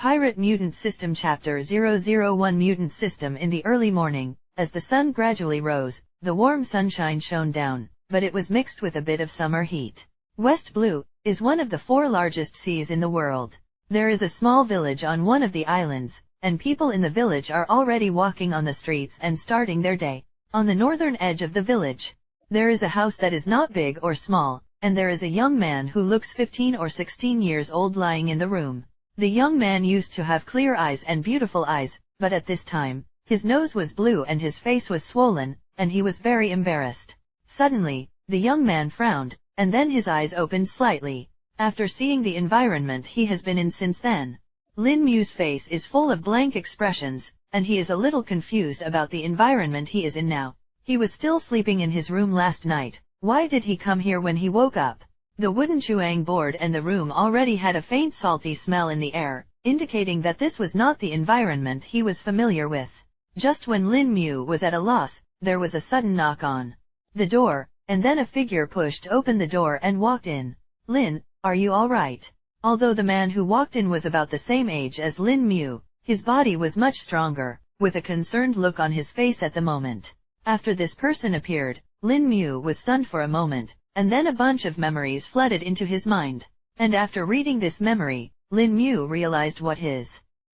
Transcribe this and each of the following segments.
Pirate Mutant System Chapter 001 Mutant System. In the early morning, as the sun gradually rose, the warm sunshine shone down, but it was mixed with a bit of summer heat. West Blue is one of the 4 largest seas in the world. There is a small village on one of the islands, and people in the village are already walking on the streets and starting their day. On the northern edge of the village, there is a house that is not big or small, and there is a young man who looks 15 or 16 years old lying in the room. The young man used to have clear eyes and beautiful eyes, but at this time, his nose was blue and his face was swollen, and he was very embarrassed. Suddenly, the young man frowned, and then his eyes opened slightly. After seeing the environment he has been in since then, Lin Mu's face is full of blank expressions, and he is a little confused about the environment he is in now. He was still sleeping in his room last night. Why did he come here when he woke up? The wooden chuang board and the room already had a faint salty smell in the air, indicating that this was not the environment he was familiar with. Just when Lin Mu was at a loss, there was a sudden knock on the door, and then a figure pushed open the door and walked in. Lin, are you alright? Although the man who walked in was about the same age as Lin Mu, his body was much stronger, with a concerned look on his face at the moment. After this person appeared, Lin Mu was stunned for a moment, and then a bunch of memories flooded into his mind. And after reading this memory, Lin Mu realized what his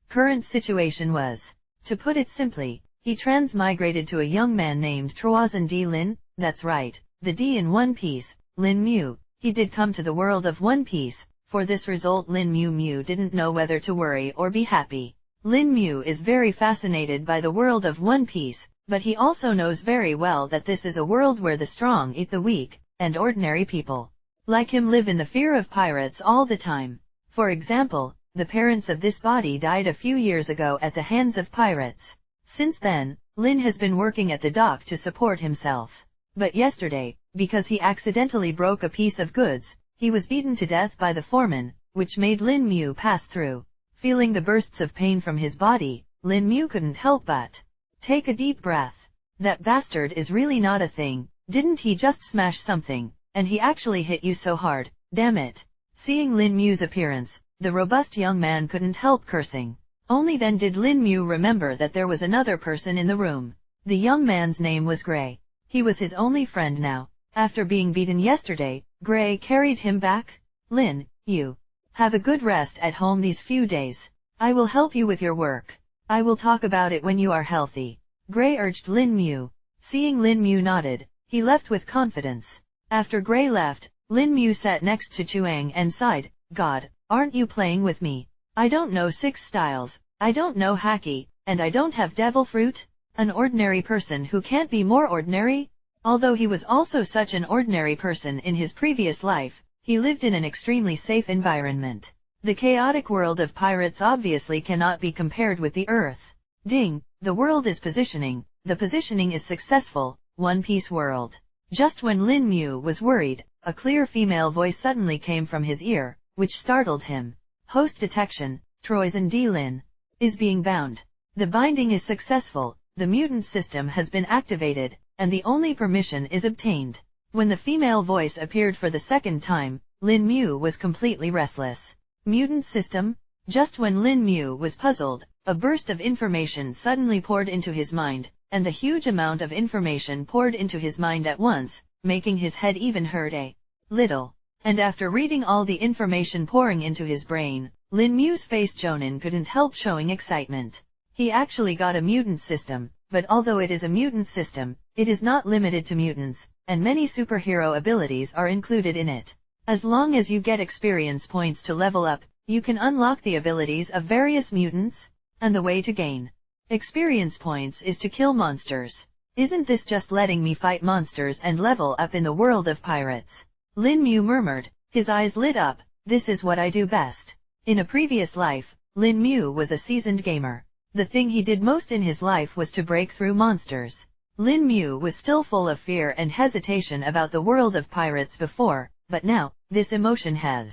current situation was. To put it simply, he transmigrated to a young man named Troisen D. Lin. That's right, the D in One Piece, Lin Mu. He did come to the world of One Piece. For this result Lin Mu didn't know whether to worry or be happy. Lin Mu is very fascinated by the world of One Piece, but he also knows very well that this is a world where the strong eat the weak, and ordinary people like him live in the fear of pirates all the time. For example, the parents of this body died a few years ago at the hands of pirates. Since then, Lin has been working at the dock to support himself. But yesterday, because he accidentally broke a piece of goods, he was beaten to death by the foreman, which made Lin Mu pass through. Feeling the bursts of pain from his body, Lin Mu couldn't help but take a deep breath. That bastard is really not a thing. Didn't he just smash something? And he actually hit you so hard, damn it. Seeing Lin Mu's appearance, the robust young man couldn't help cursing. Only then did Lin Mu remember that there was another person in the room. The young man's name was Gray. He was his only friend now. After being beaten yesterday, Gray carried him back. Lin, you have a good rest at home these few days. I will help you with your work. I will talk about it when you are healthy, Gray urged Lin Mu. Seeing Lin Mu nodded, he left with confidence. After Gray left, Lin Mu sat next to Chuang and sighed, God, aren't you playing with me? I don't know 6 styles, I don't know haki, and I don't have devil fruit? An ordinary person who can't be more ordinary? Although he was also such an ordinary person in his previous life, he lived in an extremely safe environment. The chaotic world of pirates obviously cannot be compared with the Earth. Ding, the world is positioning, the positioning is successful, One Piece world. Just when Lin Mu was worried, a clear female voice suddenly came from his ear, which startled him. Host detection, Troisen D. Lin is being bound. The binding is successful, the mutant system has been activated, and the only permission is obtained. When the female voice appeared for the second time, Lin Mu was completely restless. Mutant system? Just when Lin Mu was puzzled, a burst of information suddenly poured into his mind, and the huge amount of information poured into his mind at once, making his head even hurt a little. And after reading all the information pouring into his brain, Lin Mu's face Jonin couldn't help showing excitement. He actually got a mutant system, but although it is a mutant system, it is not limited to mutants, and many superhero abilities are included in it. As long as you get experience points to level up, you can unlock the abilities of various mutants, and the way to gain experience points is to kill monsters. Isn't this just letting me fight monsters and level up in the world of pirates? Lin Mu murmured, his eyes lit up, this is what I do best. In a previous life, Lin Mu was a seasoned gamer. The thing he did most in his life was to break through monsters. Lin Mu was still full of fear and hesitation about the world of pirates before, but now, this emotion has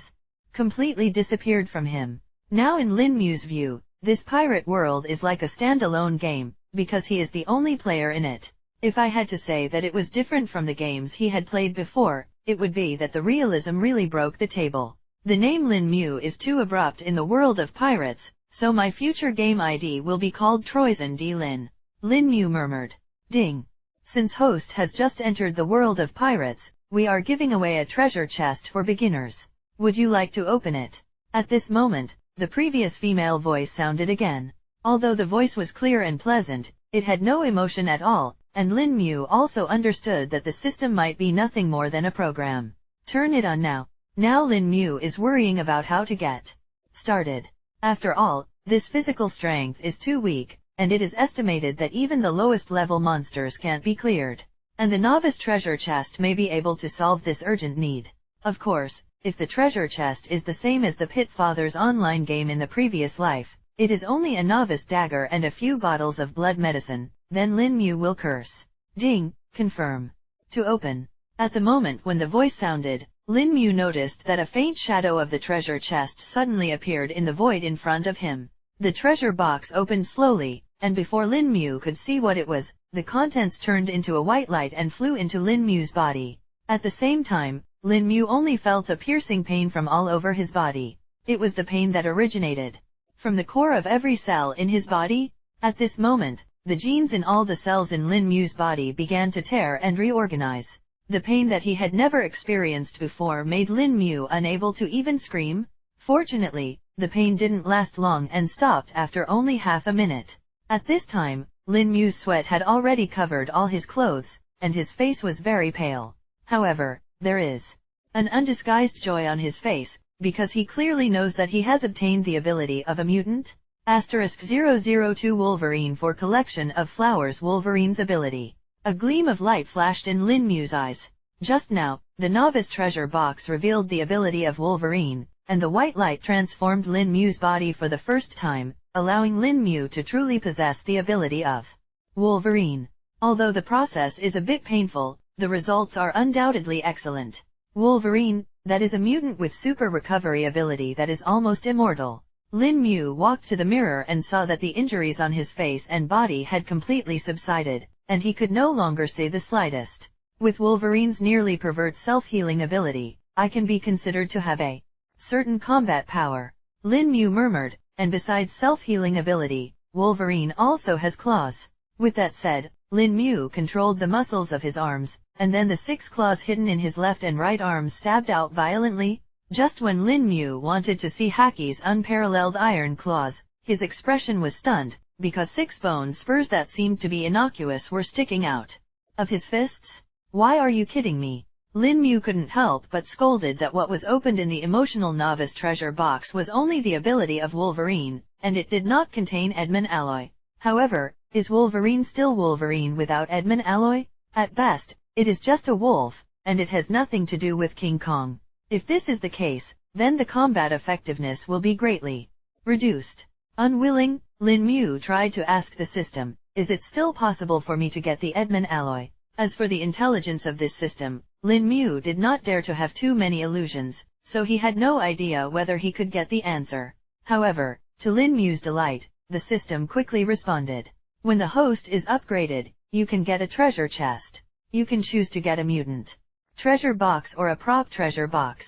completely disappeared from him. Now in Lin Mu's view, this pirate world is like a standalone game, because he is the only player in it. If I had to say that it was different from the games he had played before, it would be that the realism really broke the table. The name Lin Mu is too abrupt in the world of pirates, So my future game ID will be called Troyzen D. Lin. Lin Mu murmured. Ding. Since host has just entered the world of pirates, we are giving away a treasure chest for beginners. Would you like to open it? At this moment, the previous female voice sounded again. Although the voice was clear and pleasant, it had no emotion at all, and Lin Mu also understood that the system might be nothing more than a program. Turn it on now. Now Lin Mu is worrying about how to get started. After all, this physical strength is too weak, and it is estimated that even the lowest level monsters can't be cleared. And the novice treasure chest may be able to solve this urgent need. Of course, if the treasure chest is the same as the Pit Father's online game in the previous life, it is only a novice dagger and a few bottles of blood medicine, then Lin Mu will curse. Ding, confirm. To open. At the moment when the voice sounded, Lin Mu noticed that a faint shadow of the treasure chest suddenly appeared in the void in front of him. The treasure box opened slowly, and before Lin Mu could see what it was, the contents turned into a white light and flew into Lin Mu's body. At the same time, Lin Mu only felt a piercing pain from all over his body. It was the pain that originated from the core of every cell in his body. At this moment, the genes in all the cells in Lin Mu's body began to tear and reorganize. The pain that he had never experienced before made Lin Mu unable to even scream. Fortunately, the pain didn't last long and stopped after only half a minute. At this time, Lin Mu's sweat had already covered all his clothes, and his face was very pale. However, there is an undisguised joy on his face, because he clearly knows that he has obtained the ability of a mutant. *002 Wolverine for collection of flowers. Wolverine's ability. A gleam of light flashed in Lin Mu's eyes. Just now, the novice treasure box revealed the ability of Wolverine, and the white light transformed Lin Mu's body for the first time, allowing Lin Mu to truly possess the ability of Wolverine. Although the process is a bit painful, the results are undoubtedly excellent. Wolverine, that is a mutant with super recovery ability that is almost immortal. Lin Mu walked to the mirror and saw that the injuries on his face and body had completely subsided, and he could no longer say the slightest. With Wolverine's nearly pervert self-healing ability, I can be considered to have a certain combat power. Lin Mu murmured, and besides self-healing ability, Wolverine also has claws. With that said, Lin Mu controlled the muscles of his arms, and then the 6 claws hidden in his left and right arms stabbed out violently. Just when Lin Mu wanted to see Haki's unparalleled iron claws, his expression was stunned, because 6 bone spurs that seemed to be innocuous were sticking out of his fists. Why are you kidding me? Lin Mu couldn't help but scolded that what was opened in the emotional novice treasure box was only the ability of Wolverine, and it did not contain Edmund alloy. However, is Wolverine still Wolverine without Edmund alloy? At best, it is just a wolf, and it has nothing to do with King Kong. If this is the case, then the combat effectiveness will be greatly reduced. Unwilling, Lin Mu tried to ask the system, is it still possible for me to get the Edmund alloy? As for the intelligence of this system, Lin Mu did not dare to have too many illusions, so he had no idea whether he could get the answer. However, to Lin Mu's delight, the system quickly responded. When the host is upgraded, you can get a treasure chest. You can choose to get a mutant treasure box or a prop treasure box.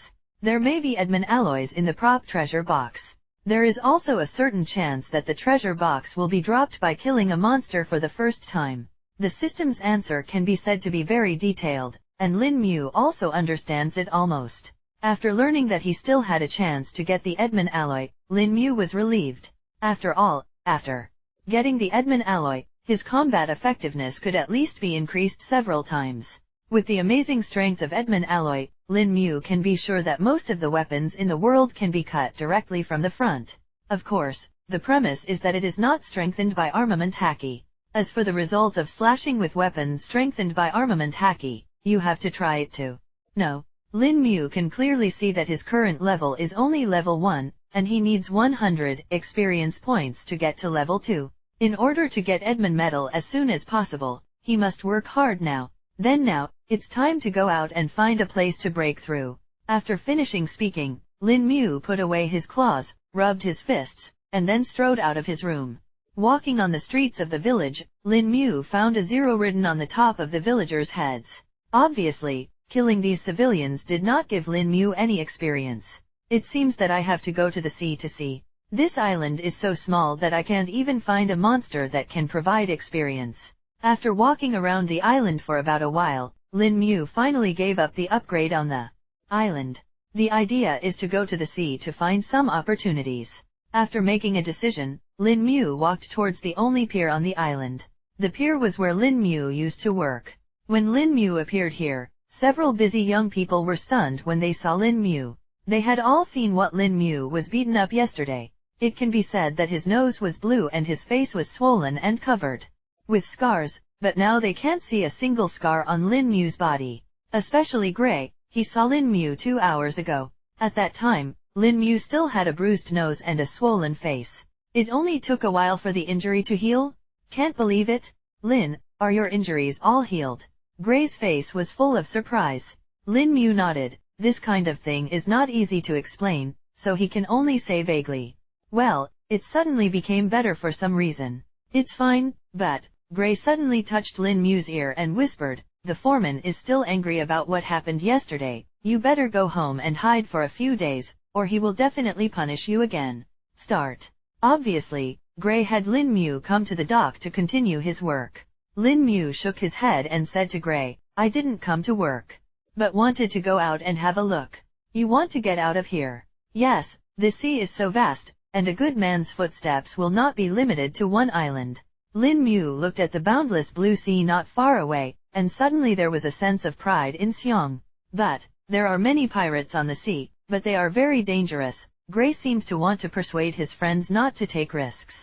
There may be Edmund alloys in the prop treasure box. There is also a certain chance that the treasure box will be dropped by killing a monster for the first time. The system's answer can be said to be very detailed, and Lin Mu also understands it almost. After learning that he still had a chance to get the Edmund alloy, Lin Mu was relieved. After all, after getting the Edmund alloy, his combat effectiveness could at least be increased several times. With the amazing strength of Edmund alloy, Lin Mu can be sure that most of the weapons in the world can be cut directly from the front. Of course, the premise is that it is not strengthened by armament haki. As for the result of slashing with weapons strengthened by armament haki, you have to try it too. No, Lin Mu can clearly see that his current level is only level 1, and he needs 100 experience points to get to level 2. In order to get Edmund medal as soon as possible, he must work hard now. Then now, it's time to go out and find a place to break through. After finishing speaking, Lin Mu put away his claws, rubbed his fists, and then strode out of his room. Walking on the streets of the village, Lin Mu found a 0 written on the top of the villagers' heads. Obviously, killing these civilians did not give Lin Mu any experience. It seems that I have to go to the sea to see This island is so small that I can't even find a monster that can provide experience. After walking around the island for about a while, Lin Mu finally gave up the upgrade on the island. The idea is to go to the sea to find some opportunities. After making a decision, Lin Mu walked towards the only pier on the island. The pier was where Lin Mu used to work. When Lin Mu appeared here, several busy young people were stunned when they saw Lin Mu. They had all seen what Lin Mu was beaten up yesterday. It can be said that his nose was blue and his face was swollen and covered with scars, but now they can't see a single scar on Lin Mu's body. Especially Gray, he saw Lin Mu 2 hours ago. At that time, Lin Mu still had a bruised nose and a swollen face. It only took a while for the injury to heal? Can't believe it. Lin, are your injuries all healed? Gray's face was full of surprise. Lin Mu nodded. This kind of thing is not easy to explain, so he can only say vaguely. Well, it suddenly became better for some reason. It's fine, but... Gray suddenly touched Lin Mu's ear and whispered, the foreman is still angry about what happened yesterday. You better go home and hide for a few days, or he will definitely punish you again. Start. Obviously, Gray had Lin Mu come to the dock to continue his work. Lin Mu shook his head and said to Gray, I didn't come to work, but wanted to go out and have a look. You want to get out of here? Yes, the sea is so vast, and a good man's footsteps will not be limited to one island. Lin Mu looked at the boundless blue sea not far away, and suddenly there was a sense of pride in Xiong. But, there are many pirates on the sea, but they are very dangerous. Gray seems to want to persuade his friends not to take risks.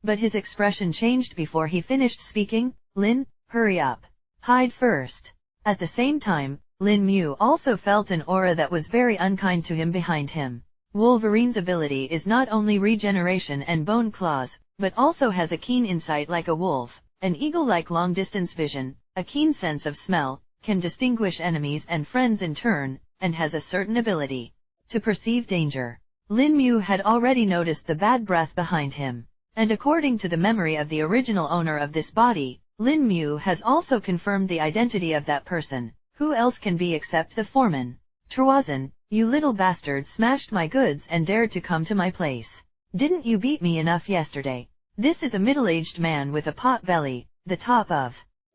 But his expression changed before he finished speaking. Lin, hurry up. Hide first. At the same time, Lin Mu also felt an aura that was very unkind to him behind him. Wolverine's ability is not only regeneration and bone claws, but also has a keen insight like a wolf, an eagle-like long-distance vision, a keen sense of smell, can distinguish enemies and friends in turn, and has a certain ability to perceive danger. Lin Mu had already noticed the bad breath behind him, and according to the memory of the original owner of this body, Lin Mu has also confirmed the identity of that person. Who else can be except the foreman? Troisen, you little bastard smashed my goods and dared to come to my place. Didn't you beat me enough yesterday? This is a middle-aged man with a pot belly. The top of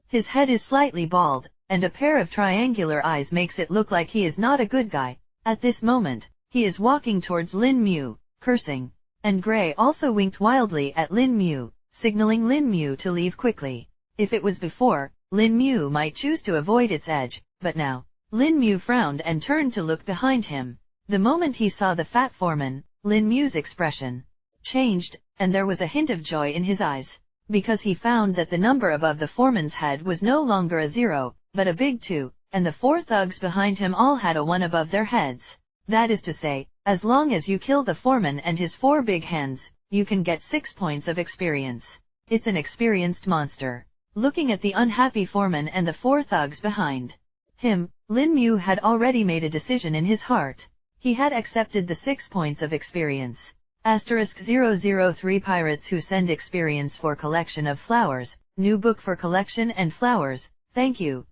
his head is slightly bald, and a pair of triangular eyes makes it look like he is not a good guy. At this moment, he is walking towards Lin Mu, cursing. And Gray also winked wildly at Lin Mu, signaling Lin Mu to leave quickly. If it was before, Lin Mu might choose to avoid its edge, but now, Lin Mu frowned and turned to look behind him. The moment he saw the fat foreman, Lin Mu's expression changed, and there was a hint of joy in his eyes, because he found that the number above the foreman's head was no longer a 0, but a big 2, and the 4 thugs behind him all had a 1 above their heads. That is to say, as long as you kill the foreman and his 4 big hands, you can get 6 points of experience. It's an experienced monster. Looking at the unhappy foreman and the 4 thugs behind him, Lin Mu had already made a decision in his heart. He had accepted the 6 points of experience. *003 Pirates who send experience for collection of flowers. New book for collection and flowers. Thank you.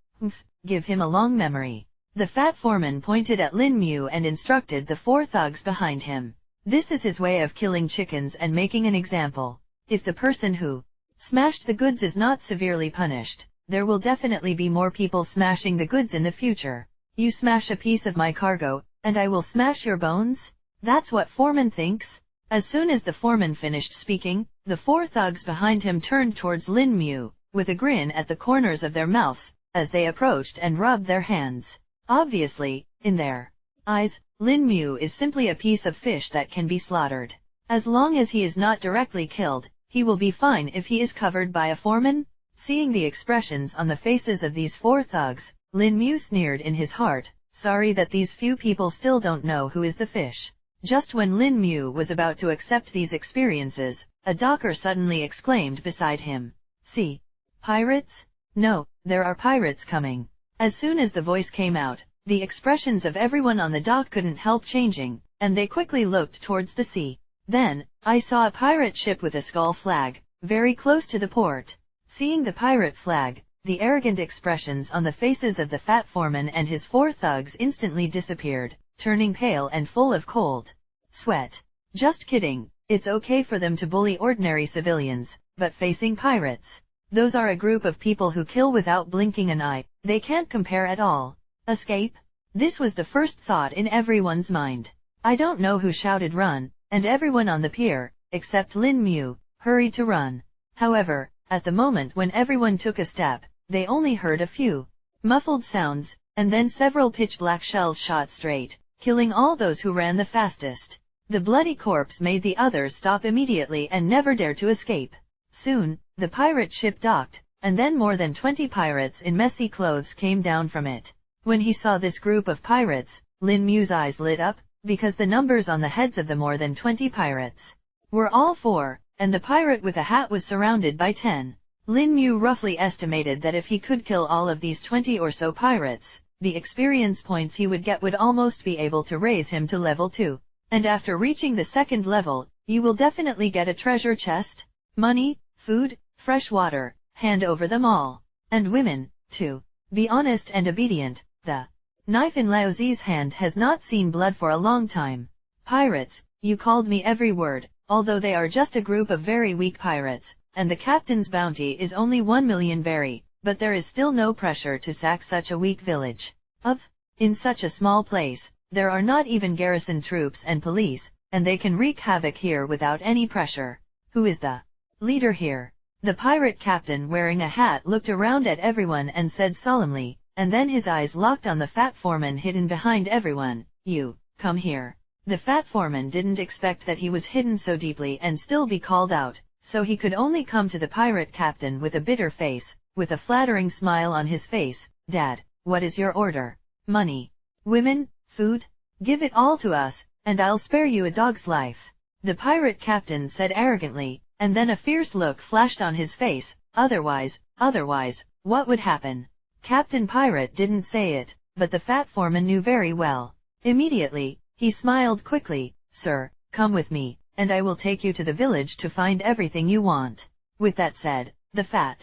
Give him a long memory. The fat foreman pointed at Lin Mu and instructed the 4 thugs behind him. This is his way of killing chickens and making an example. If the person who smashed the goods is not severely punished, there will definitely be more people smashing the goods in the future. You smash a piece of my cargo, and I will smash your bones? That's what foreman thinks? As soon as the foreman finished speaking, the 4 thugs behind him turned towards Lin Mu, with a grin at the corners of their mouths, as they approached and rubbed their hands. Obviously, in their eyes, Lin Mu is simply a piece of fish that can be slaughtered. As long as he is not directly killed, he will be fine if he is covered by a foreman. Seeing the expressions on the faces of these 4 thugs, Lin Mu sneered in his heart, sorry that these few people still don't know who is the fish. Just when Lin Mu was about to accept these experiences, a docker suddenly exclaimed beside him. See? Pirates? No, there are pirates coming. As soon as the voice came out, the expressions of everyone on the dock couldn't help changing, and they quickly looked towards the sea. Then, I saw a pirate ship with a skull flag, very close to the port. Seeing the pirate flag, the arrogant expressions on the faces of the fat foreman and his 4 thugs instantly disappeared, turning pale and full of cold sweat. Just kidding, It's okay for them to bully ordinary civilians, but facing pirates, those are a group of people who kill without blinking an eye. They can't compare at all. Escape? This was the first thought in everyone's mind. I don't know who shouted run, and everyone on the pier, except Lin Mu, hurried to run. However, at the moment when everyone took a step, they only heard a few muffled sounds, and then several pitch-black shells shot straight, killing all those who ran the fastest. The bloody corpse made the others stop immediately and never dare to escape. Soon, the pirate ship docked, and then more than 20 pirates in messy clothes came down from it. When he saw this group of pirates, Lin Mu's eyes lit up, because the numbers on the heads of the more than 20 pirates were all 4, and the pirate with a hat was surrounded by 10. Lin Mu roughly estimated that if he could kill all of these 20 or so pirates, the experience points he would get would almost be able to raise him to level 2. And after reaching the second level, you will definitely get a treasure chest, money, food, fresh water, hand over them all. And women, too. Be honest and obedient. The knife in Lao Zi's hand has not seen blood for a long time. Pirates, you called me every word, although they are just a group of very weak pirates, and the captain's bounty is only 1 million berry, but there is still no pressure to sack such a weak village. In such a small place, there are not even garrison troops and police, and they can wreak havoc here without any pressure. Who is the leader here? The pirate captain wearing a hat looked around at everyone and said solemnly, and then his eyes locked on the fat foreman hidden behind everyone. You, come here. The fat foreman didn't expect that he was hidden so deeply and still be called out, so he could only come to the pirate captain with a bitter face, with a flattering smile on his face. Dad, what is your order? Money? Women? Food? Give it all to us, and I'll spare you a dog's life. The pirate captain said arrogantly, and then a fierce look flashed on his face. Otherwise, what would happen? Captain Pirate didn't say it, but the fat foreman knew very well. Immediately, he smiled quickly. Sir, come with me, and I will take you to the village to find everything you want. With that said, the fat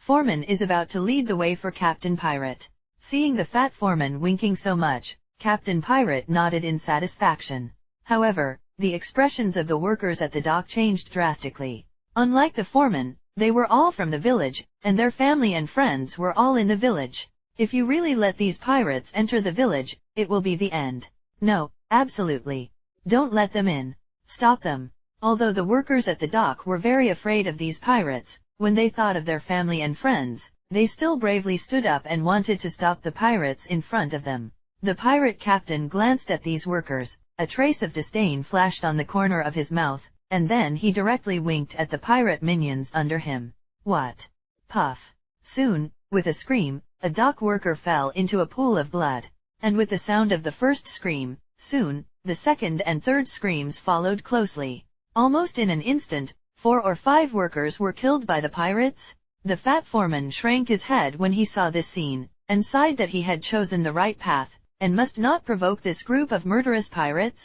foreman is about to lead the way for Captain Pirate. Seeing the fat foreman winking so much, Captain Pirate nodded in satisfaction. However, the expressions of the workers at the dock changed drastically. Unlike the foreman, they were all from the village, and their family and friends were all in the village. If you really let these pirates enter the village, it will be the end. No, absolutely. Don't let them in. Stop them. Although the workers at the dock were very afraid of these pirates, when they thought of their family and friends, they still bravely stood up and wanted to stop the pirates in front of them. The pirate captain glanced at these workers. A trace of disdain flashed on the corner of his mouth, and then he directly winked at the pirate minions under him. What? Puff. Soon, with a scream, a dock worker fell into a pool of blood. And with the sound of the first scream, soon, the second and third screams followed closely. Almost in an instant, 4 or 5 workers were killed by the pirates. The fat foreman shrank his head when he saw this scene, and sighed that he had chosen the right path, and must not provoke this group of murderous pirates.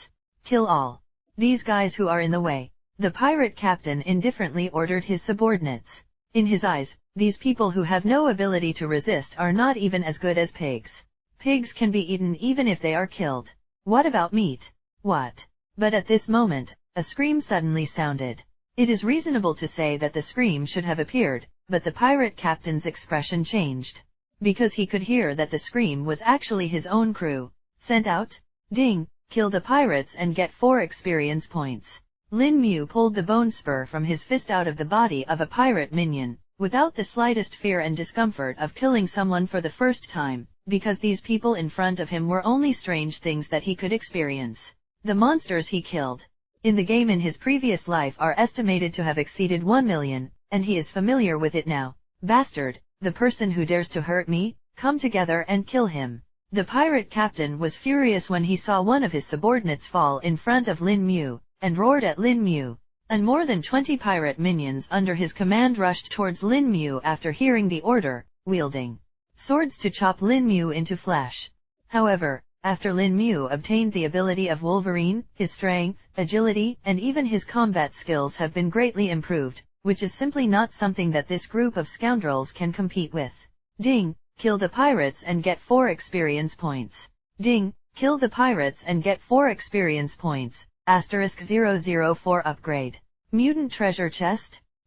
Kill all these guys who are in the way. The pirate captain indifferently ordered his subordinates. In his eyes, these people who have no ability to resist are not even as good as pigs. Pigs can be eaten even if they are killed. What about meat? What? But at this moment, a scream suddenly sounded. It is reasonable to say that the scream should have appeared, but the pirate captain's expression changed. Because he could hear that the scream was actually his own crew. Sent out? Ding! Kill the pirates and get 4 experience points. Lin Mu pulled the bone spur from his fist out of the body of a pirate minion, without the slightest fear and discomfort of killing someone for the first time, because these people in front of him were only strange things that he could experience. The monsters he killed in the game in his previous life are estimated to have exceeded 1 million, and he is familiar with it now. Bastard! The person who dares to hurt me, come together and kill him. The pirate captain was furious when he saw one of his subordinates fall in front of Lin Mu, and roared at Lin Mu. And more than 20 pirate minions under his command rushed towards Lin Mu after hearing the order, wielding swords to chop Lin Mu into flesh. However, after Lin Mu obtained the ability of Wolverine, his strength, agility, and even his combat skills have been greatly improved, which is simply not something that this group of scoundrels can compete with. Ding! Kill the pirates and get 4 experience points. Ding! Kill the pirates and get 4 experience points. *004 upgrade. Mutant treasure chest.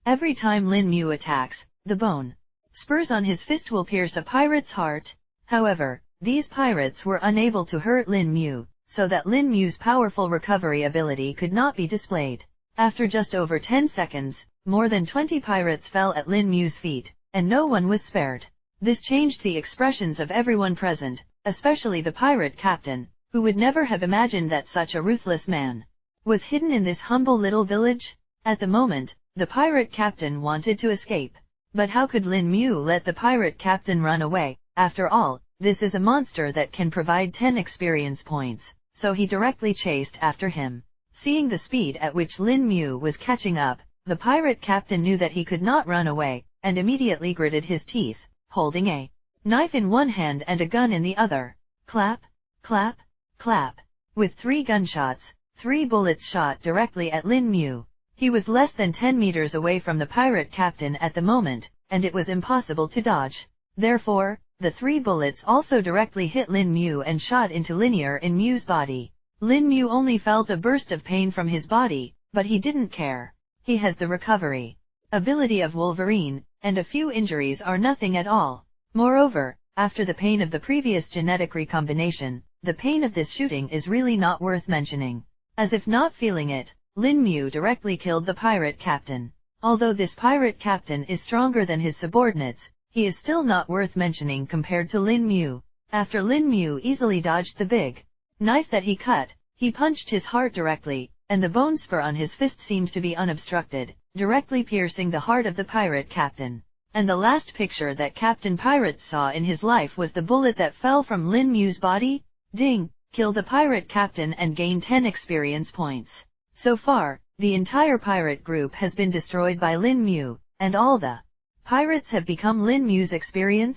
Every time Lin Mu attacks, the bone spurs on his fist will pierce a pirate's heart. However, these pirates were unable to hurt Lin Mu, so that Lin Mu's powerful recovery ability could not be displayed. After just over 10 seconds, more than 20 pirates fell at Lin Mu's feet, and no one was spared. This changed the expressions of everyone present, especially the pirate captain, who would never have imagined that such a ruthless man was hidden in this humble little village. At the moment, the pirate captain wanted to escape. But how could Lin Mu let the pirate captain run away? After all, this is a monster that can provide 10 experience points, so he directly chased after him. Seeing the speed at which Lin Mu was catching up, the pirate captain knew that he could not run away, and immediately gritted his teeth, holding a knife in one hand and a gun in the other. Clap, clap, clap. With 3 gunshots, 3 bullets shot directly at Lin Mu. He was less than 10 meters away from the pirate captain at the moment, and it was impossible to dodge. Therefore, the 3 bullets also directly hit Lin Mu and shot into Linear in Mu's body. Lin Mu only felt a burst of pain from his body, but he didn't care. He has the recovery ability of Wolverine, and a few injuries are nothing at all. Moreover, after the pain of the previous genetic recombination, the pain of this shooting is really not worth mentioning. As if not feeling it, Lin Mu directly killed the pirate captain. Although this pirate captain is stronger than his subordinates, he is still not worth mentioning compared to Lin Mu. After Lin Mu easily dodged the big knife that he cut, he punched his heart directly, and the bone spur on his fist seemed to be unobstructed, directly piercing the heart of the pirate captain. And the last picture that Captain Pirate saw in his life was the bullet that fell from Lin Mu's body. Ding! Kill the pirate captain and gain 10 experience points. So far, the entire pirate group has been destroyed by Lin Mu, and all the pirates have become Lin Mu's experience.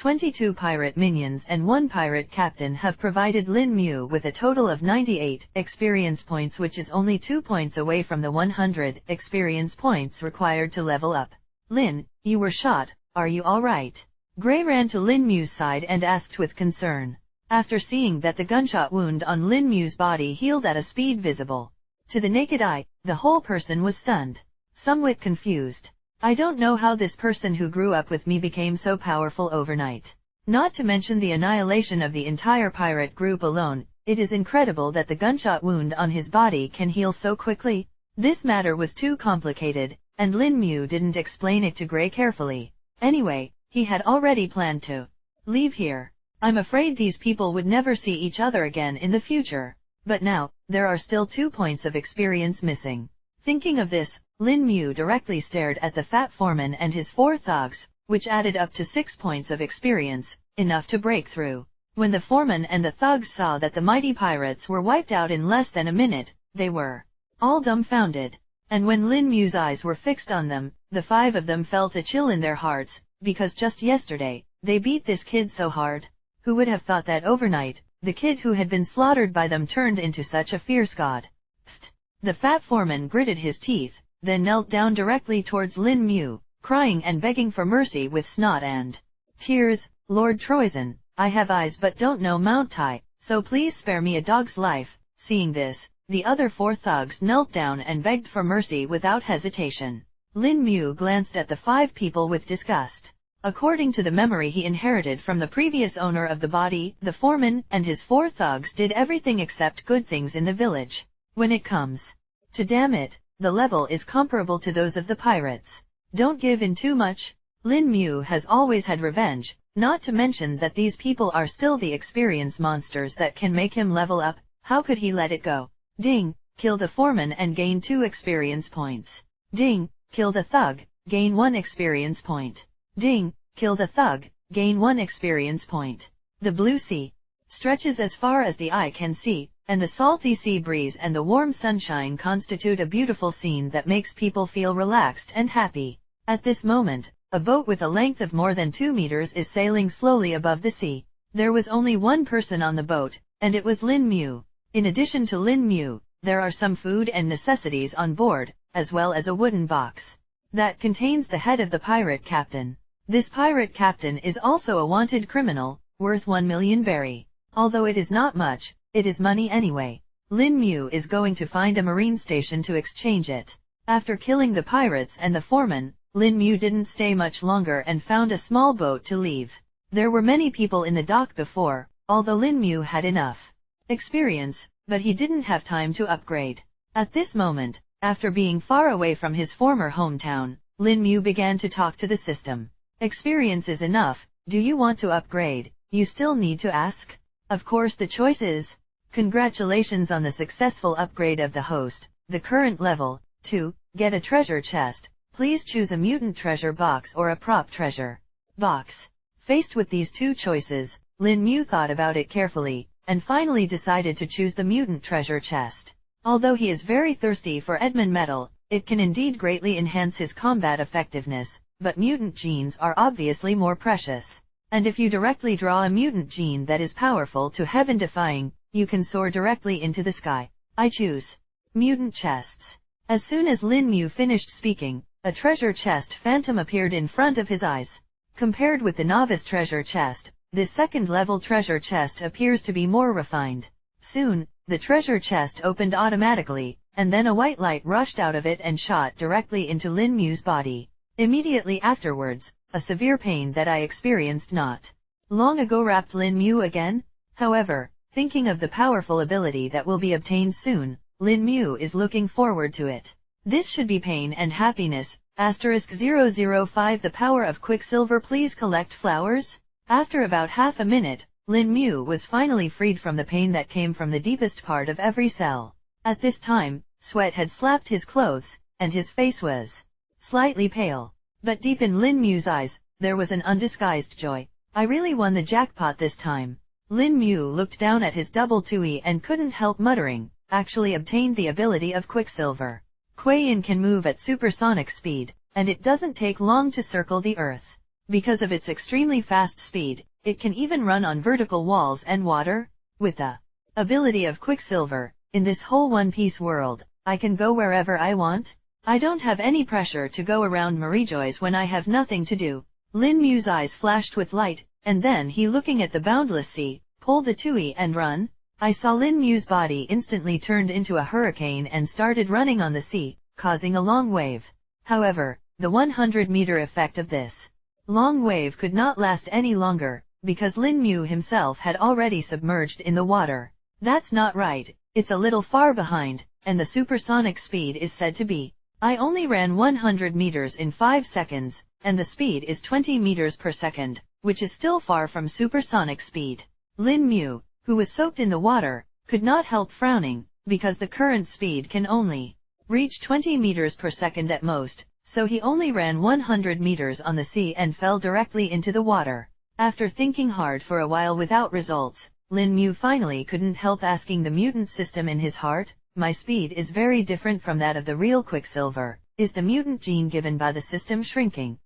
22 pirate minions and 1 pirate captain have provided Lin Mu with a total of 98 experience points, which is only 2 points away from the 100 experience points required to level up. Lin, you were shot, are you alright? Gray ran to Lin Mu's side and asked with concern. After seeing that the gunshot wound on Lin Mu's body healed at a speed visible to the naked eye, the whole person was stunned, somewhat confused. I don't know how this person who grew up with me became so powerful overnight. Not to mention the annihilation of the entire pirate group alone, it is incredible that the gunshot wound on his body can heal so quickly. This matter was too complicated, and Lin Mu didn't explain it to Gray carefully. Anyway, he had already planned to leave here. I'm afraid these people would never see each other again in the future. But now, there are still 2 points of experience missing. Thinking of this, Lin Mu directly stared at the fat foreman and his 4 thugs, which added up to 6 points of experience, enough to break through. When the foreman and the thugs saw that the mighty pirates were wiped out in less than a minute, they were all dumbfounded. And when Lin Mu's eyes were fixed on them, the 5 of them felt a chill in their hearts, because just yesterday, they beat this kid so hard. Who would have thought that overnight, the kid who had been slaughtered by them turned into such a fierce god? Psst! The fat foreman gritted his teeth, then knelt down directly towards Lin Mu, crying and begging for mercy with snot and tears. Lord Troizen, I have eyes but don't know Mount Tai, so please spare me a dog's life. Seeing this, the other 4 thugs knelt down and begged for mercy without hesitation. Lin Mu glanced at the 5 people with disgust. According to the memory he inherited from the previous owner of the body, the foreman and his 4 thugs did everything except good things in the village. When it comes to damn it, the level is comparable to those of the pirates. Don't give in too much. Lin Mu has always had revenge, not to mention that these people are still the experience monsters that can make him level up. How could he let it go? Ding! Kill the foreman and gain 2 experience points. Ding! Kill the thug, gain 1 experience point. Ding! Kill the thug, gain 1 experience point. The blue sea stretches as far as the eye can see, and the salty sea breeze and the warm sunshine constitute a beautiful scene that makes people feel relaxed and happy. At this moment, a boat with a length of more than 2 meters is sailing slowly above the sea. There was only 1 person on the boat, and it was Lin Mu. In addition to Lin Mu, there are some food and necessities on board, as well as a wooden box that contains the head of the pirate captain. This pirate captain is also a wanted criminal, worth 1 million berry. Although it is not much, it is money anyway. Lin Mu is going to find a marine station to exchange it. After killing the pirates and the foreman, Lin Mu didn't stay much longer and found a small boat to leave. There were many people in the dock before, although Lin Mu had enough experience, but he didn't have time to upgrade. At this moment, after being far away from his former hometown, Lin Mu began to talk to the system. Experience is enough. Do you want to upgrade? You still need to ask? Of course the choice is. Congratulations on the successful upgrade of the host. The current level, 2, get a treasure chest. Please choose a mutant treasure box or a prop treasure box. Faced with these two choices, Lin Mu thought about it carefully, and finally decided to choose the mutant treasure chest. Although he is very thirsty for Edmund metal, it can indeed greatly enhance his combat effectiveness, but mutant genes are obviously more precious. And if you directly draw a mutant gene that is powerful to heaven-defying, you can soar directly into the sky. I choose mutant chests. As soon as Lin Mu finished speaking, a treasure chest phantom appeared in front of his eyes. Compared with the novice treasure chest, this second-level treasure chest appears to be more refined. Soon, the treasure chest opened automatically, and then a white light rushed out of it and shot directly into Lin Mu's body. Immediately afterwards, a severe pain that I experienced not long ago wrapped Lin Mu again. However, thinking of the powerful ability that will be obtained soon, Lin Mu is looking forward to it. This should be pain and happiness. *005 The power of Quicksilver. Please collect flowers. After about half a minute, Lin Mu was finally freed from the pain that came from the deepest part of every cell. At this time, sweat had slapped his clothes, and his face was slightly pale. But deep in Lin Mu's eyes, there was an undisguised joy. I really won the jackpot this time. Lin Mu looked down at his double Tui and couldn't help muttering, actually obtained the ability of Quicksilver. Kuei-in can move at supersonic speed, and it doesn't take long to circle the Earth. Because of its extremely fast speed, it can even run on vertical walls and water. With the ability of Quicksilver, in this whole One Piece world, I can go wherever I want. I don't have any pressure to go around Marijois when I have nothing to do. Lin Mu's eyes flashed with light, and then he, looking at the boundless sea, pulled the Tui and run. I saw Lin Mu's body instantly turned into a hurricane and started running on the sea, causing a long wave. However, the 100-meter effect of this long wave could not last any longer, because Lin Mu himself had already submerged in the water. That's not right, it's a little far behind, and the supersonic speed is said to be. I only ran 100 meters in 5 seconds, and the speed is 20 meters per second, which is still far from supersonic speed. Lin Mu, who was soaked in the water, could not help frowning, because the current speed can only reach 20 meters per second at most, so he only ran 100 meters on the sea and fell directly into the water. After thinking hard for a while without results, Lin Mu finally couldn't help asking the mutant system in his heart, my speed is very different from that of the real Quicksilver. Is the mutant gene given by the system shrinking?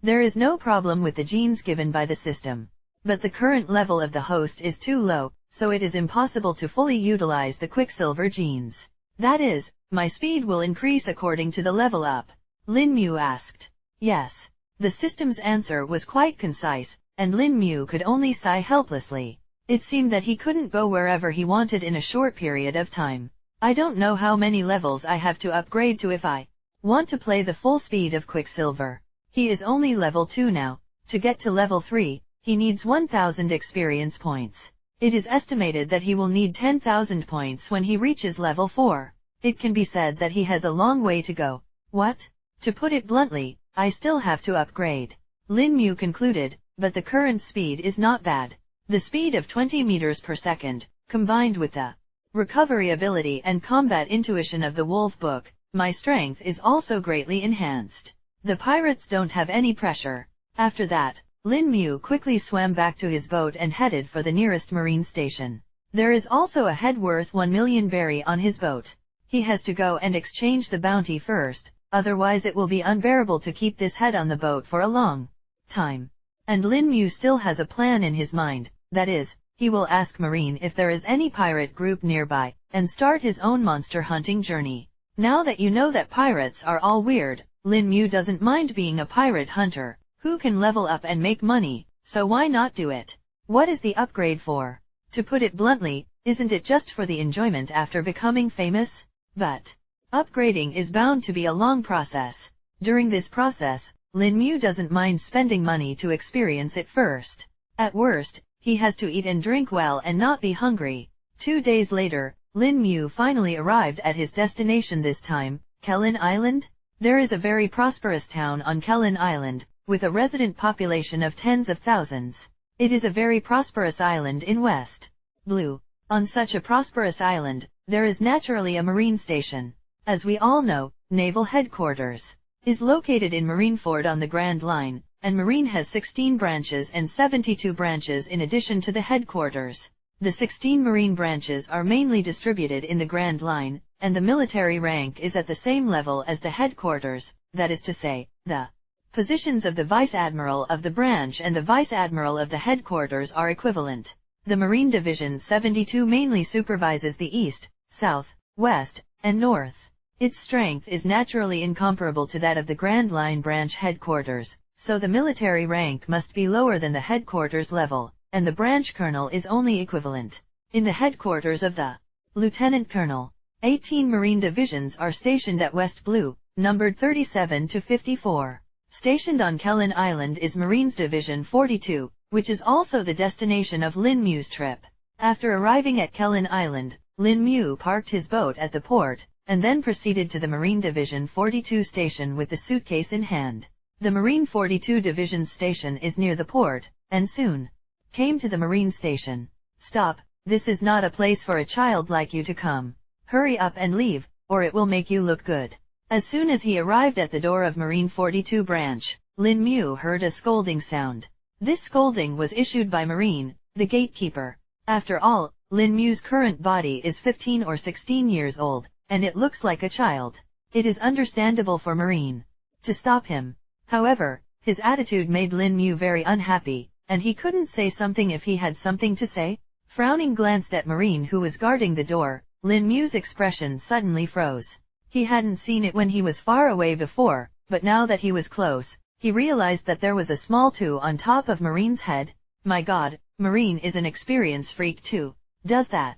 There is no problem with the genes given by the system. But the current level of the host is too low, so it is impossible to fully utilize the Quicksilver genes. That is, my speed will increase according to the level up? Lin Mu asked. Yes. The system's answer was quite concise, and Lin Mu could only sigh helplessly. It seemed that he couldn't go wherever he wanted in a short period of time. I don't know how many levels I have to upgrade to if I want to play the full speed of Quicksilver. He is only level 2 now. To get to level 3, he needs 1,000 experience points. It is estimated that he will need 10,000 points when he reaches level 4. It can be said that he has a long way to go. What? To put it bluntly, I still have to upgrade. Lin Mu concluded, but the current speed is not bad. The speed of 20 meters per second, combined with the recovery ability and combat intuition of the Wolf Book, my strength is also greatly enhanced. The pirates don't have any pressure. After that, Lin Mu quickly swam back to his boat and headed for the nearest marine station. There is also a head worth 1 million berry on his boat. He has to go and exchange the bounty first, otherwise it will be unbearable to keep this head on the boat for a long time. And Lin Mu still has a plan in his mind, that is, he will ask Marine if there is any pirate group nearby, and start his own monster hunting journey. Now that you know that pirates are all weird, Lin Mu doesn't mind being a pirate hunter, who can level up and make money, so why not do it? What is the upgrade for? To put it bluntly, Isn't it just for the enjoyment after becoming famous? But upgrading is bound to be a long process. During this process, Lin Mu doesn't mind spending money to experience it first. At worst, he has to eat and drink well and not be hungry. 2 days later, Lin Mu finally arrived at his destination, this time, Kelin Island. There is a very prosperous town on Kelin Island, with a resident population of tens of thousands. It is a very prosperous island in West Blue. On such a prosperous island, there is naturally a marine station. As we all know, Naval Headquarters is located in Marineford on the Grand Line, and Marine has 16 branches and 72 branches in addition to the headquarters. The 16 Marine branches are mainly distributed in the Grand Line, and the military rank is at the same level as the headquarters, that is to say, the positions of the Vice Admiral of the branch and the Vice Admiral of the headquarters are equivalent. The Marine Division 72 mainly supervises the East, South, West, and North. Its strength is naturally incomparable to that of the Grand Line branch headquarters, so the military rank must be lower than the headquarters level, and the branch colonel is only equivalent. In the headquarters of the Lieutenant Colonel, 18 Marine divisions are stationed at West Blue, numbered 37 to 54. Stationed on Kelin Island is Marines Division 42, which is also the destination of Lin Mu's trip. After arriving at Kelin Island, Lin Mu parked his boat at the port, and then proceeded to the Marine Division 42 station with the suitcase in hand. The Marine 42 Division station is near the port, and soon came to the Marine station. Stop, this is not a place for a child like you to come. Hurry up and leave, or it will make you look good. As soon as he arrived at the door of Marine 42 branch, Lin Mu heard a scolding sound. This scolding was issued by Marine, the gatekeeper. After all, Lin Mu's current body is 15 or 16 years old, and it looks like a child. It is understandable for Marine to stop him. However, his attitude made Lin Mu very unhappy, and he couldn't say something if he had something to say. Frowning glanced at Marine, who was guarding the door. Lin Mu's expression suddenly froze. He hadn't seen it when he was far away before, but now that he was close, he realized that there was a small 2 on top of Marine's head. My God, Marine is an experience freak too. Does that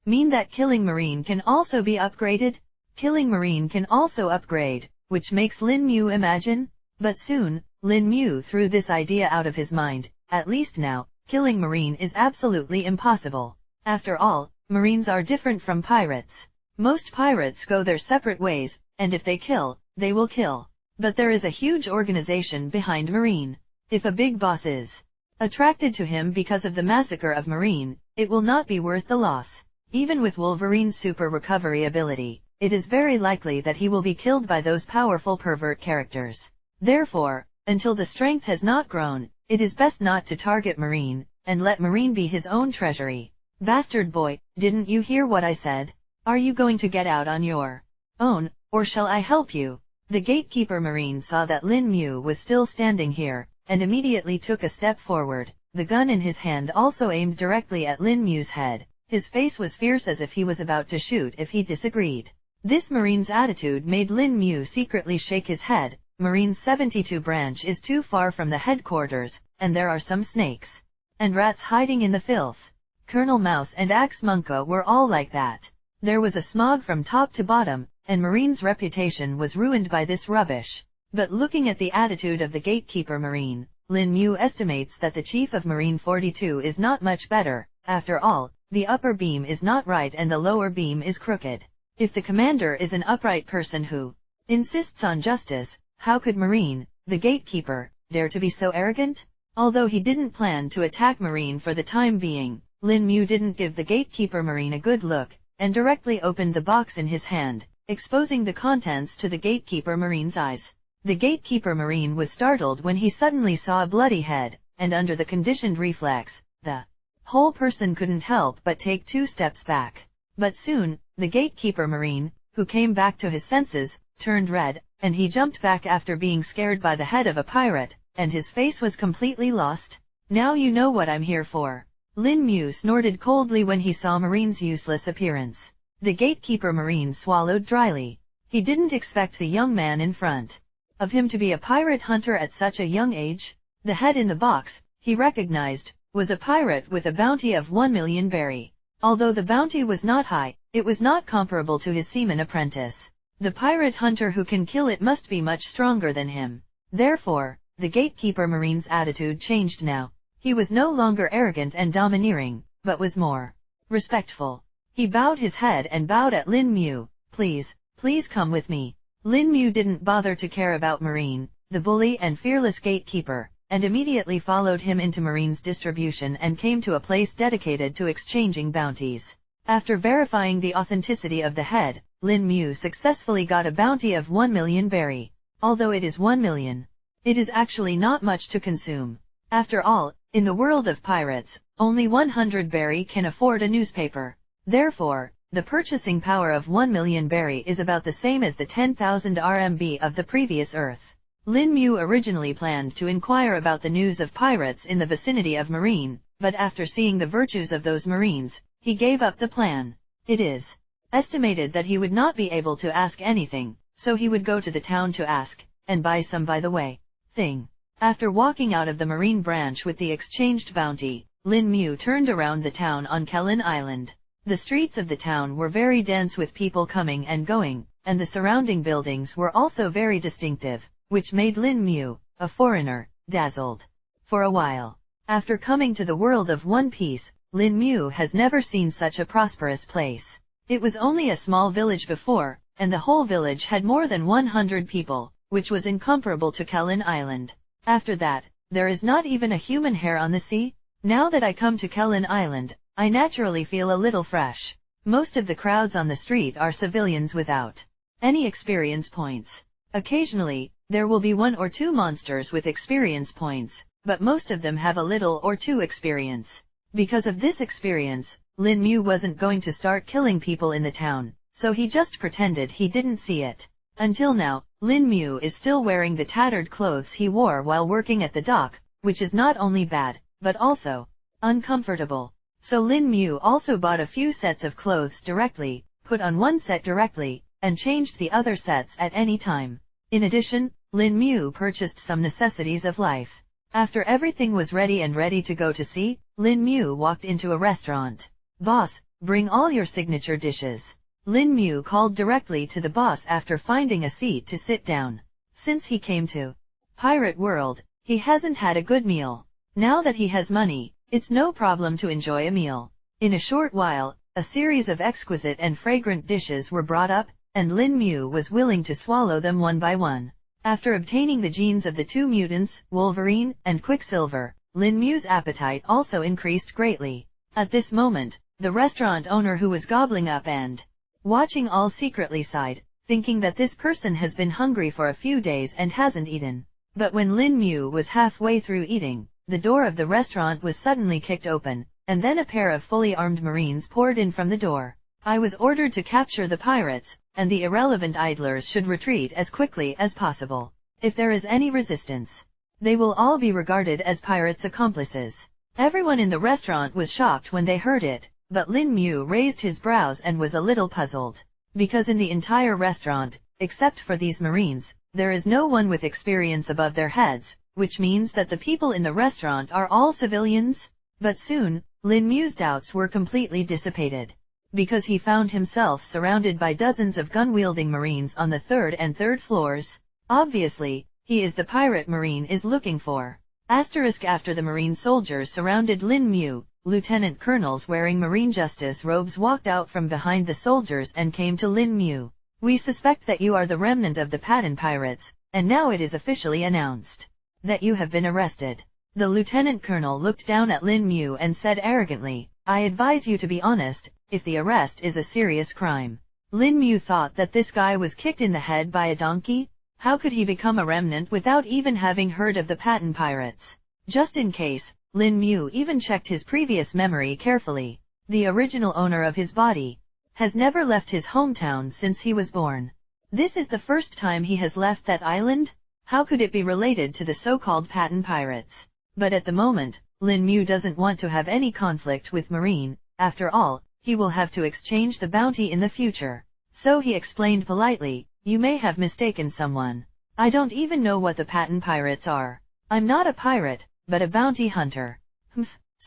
mean that killing Marine can also be upgraded? Killing Marine can also upgrade, which makes Lin Mu imagine. But soon, Lin Mu threw this idea out of his mind. At least now, killing Marine is absolutely impossible. After all, Marines are different from pirates. Most pirates go their separate ways, and if they kill, they will kill. But there is a huge organization behind Marine. If a big boss is attracted to him because of the massacre of Marine, it will not be worth the loss. Even with Wolverine's super recovery ability, it is very likely that he will be killed by those powerful pervert characters. Therefore, until the strength has not grown, it is best not to target Marine, and let Marine be his own treasury. Bastard boy, didn't you hear what I said? Are you going to get out on your own, or shall I help you? The gatekeeper Marine saw that Lin Mu was still standing here, and immediately took a step forward, the gun in his hand also aimed directly at Lin Mu's head. His face was fierce as if he was about to shoot if he disagreed. This Marine's attitude made Lin Mu secretly shake his head. Marine's 72 branch is too far from the headquarters, and there are some snakes and rats hiding in the filth. Colonel Mouse and Axe Monka were all like that. There was a smog from top to bottom, and Marine's reputation was ruined by this rubbish. But looking at the attitude of the gatekeeper Marine, Lin Mu estimates that the chief of Marine 42 is not much better. After all, the upper beam is not right and the lower beam is crooked. If the commander is an upright person who insists on justice, how could Marine, the gatekeeper, dare to be so arrogant? Although he didn't plan to attack Marine for the time being, Lin Mu didn't give the gatekeeper Marine a good look, and directly opened the box in his hand, exposing the contents to the gatekeeper Marine's eyes. The gatekeeper Marine was startled when he suddenly saw a bloody head, and under the conditioned reflex, the whole person couldn't help but take 2 steps back. But soon, the gatekeeper Marine, who came back to his senses, turned red, and he jumped back after being scared by the head of a pirate, and his face was completely lost. Now you know what I'm here for. Lin Mu snorted coldly when he saw Marine's useless appearance. The gatekeeper Marine swallowed dryly. He didn't expect the young man in front of him to be a pirate hunter at such a young age. The head in the box, he recognized, was a pirate with a bounty of 1 million berry. Although the bounty was not high, it was not comparable to his seaman apprentice. The pirate hunter who can kill it must be much stronger than him. Therefore, the gatekeeper marine's attitude changed now. He was no longer arrogant and domineering, but was more respectful. He bowed his head and bowed at Lin Mu. Please come with me. Lin Mu didn't bother to care about Marine, the bully and fearless gatekeeper, and immediately followed him into Marine's distribution and came to a place dedicated to exchanging bounties. After verifying the authenticity of the head, Lin Mu successfully got a bounty of 1 million berry. Although it is 1 million, it is actually not much to consume. After all, in the world of pirates, only 100 berry can afford a newspaper. Therefore, the purchasing power of 1 million berry is about the same as the 10,000 RMB of the previous Earth. Lin Mu originally planned to inquire about the news of pirates in the vicinity of Marine, but after seeing the virtues of those Marines, he gave up the plan. It is estimated that he would not be able to ask anything, so he would go to the town to ask, and buy some by the way. After walking out of the Marine branch with the exchanged bounty, Lin Mu turned around the town on Kelin Island. The streets of the town were very dense with people coming and going, and the surrounding buildings were also very distinctive, which made Lin Mu, a foreigner, dazzled. For a while, after coming to the world of One Piece, Lin Mu has never seen such a prosperous place. It was only a small village before, and the whole village had more than 100 people, which was incomparable to Kelin Island. After that, there is not even a human hair on the sea. Now that I come to Kelin Island, I naturally feel a little fresh. Most of the crowds on the street are civilians without any experience points. Occasionally, there will be 1 or 2 monsters with experience points, but most of them have a little or 2 experience. Because of this experience, Lin Mu wasn't going to start killing people in the town, so he just pretended he didn't see it. Until now, Lin Mu is still wearing the tattered clothes he wore while working at the dock, which is not only bad, but also uncomfortable. So Lin Mu also bought a few sets of clothes directly, put on one set directly, and changed the other sets at any time. In addition, Lin Mu purchased some necessities of life. After everything was ready to go to sea, Lin Mu walked into a restaurant. "Boss, bring all your signature dishes." Lin Mu called directly to the boss after finding a seat to sit down. Since he came to Pirate World, he hasn't had a good meal. Now that he has money, it's no problem to enjoy a meal. In a short while, a series of exquisite and fragrant dishes were brought up, and Lin Mu was willing to swallow them one by one. After obtaining the genes of the 2 mutants, Wolverine and Quicksilver, Lin Mu's appetite also increased greatly. At this moment, the restaurant owner who was gobbling up and watching all secretly sighed, thinking that this person has been hungry for a few days and hasn't eaten. But when Lin Mu was halfway through eating, the door of the restaurant was suddenly kicked open, and then a pair of fully armed Marines poured in from the door. "I was ordered to capture the pirates, and the irrelevant idlers should retreat as quickly as possible. If there is any resistance, they will all be regarded as pirates' accomplices." Everyone in the restaurant was shocked when they heard it, but Lin Mu raised his brows and was a little puzzled. Because in the entire restaurant, except for these Marines, there is no one with experience above their heads, which means that the people in the restaurant are all civilians. But soon, Lin Mu's doubts were completely dissipated, because he found himself surrounded by dozens of gun-wielding Marines on the 3rd and 3rd floors. Obviously, he is the pirate Marine is looking for. After the Marine soldiers surrounded Lin Mu, Lieutenant Colonels wearing Marine Justice robes walked out from behind the soldiers and came to Lin Mu. "We suspect that you are the remnant of the Pattern Pirates, and now it is officially announced that you have been arrested." The Lieutenant Colonel looked down at Lin Mu and said arrogantly, "I advise you to be honest, if the arrest is a serious crime." Lin Mu thought that this guy was kicked in the head by a donkey. How could he become a remnant without even having heard of the Pattern Pirates? Just in case, Lin Mu even checked his previous memory carefully. The original owner of his body has never left his hometown since he was born. This is the first time he has left that island? How could it be related to the so-called Pattern Pirates? But at the moment, Lin Mu doesn't want to have any conflict with Marine. After all, he will have to exchange the bounty in the future. So he explained politely, "You may have mistaken someone. I don't even know what the Pattern Pirates are. I'm not a pirate, but a bounty hunter."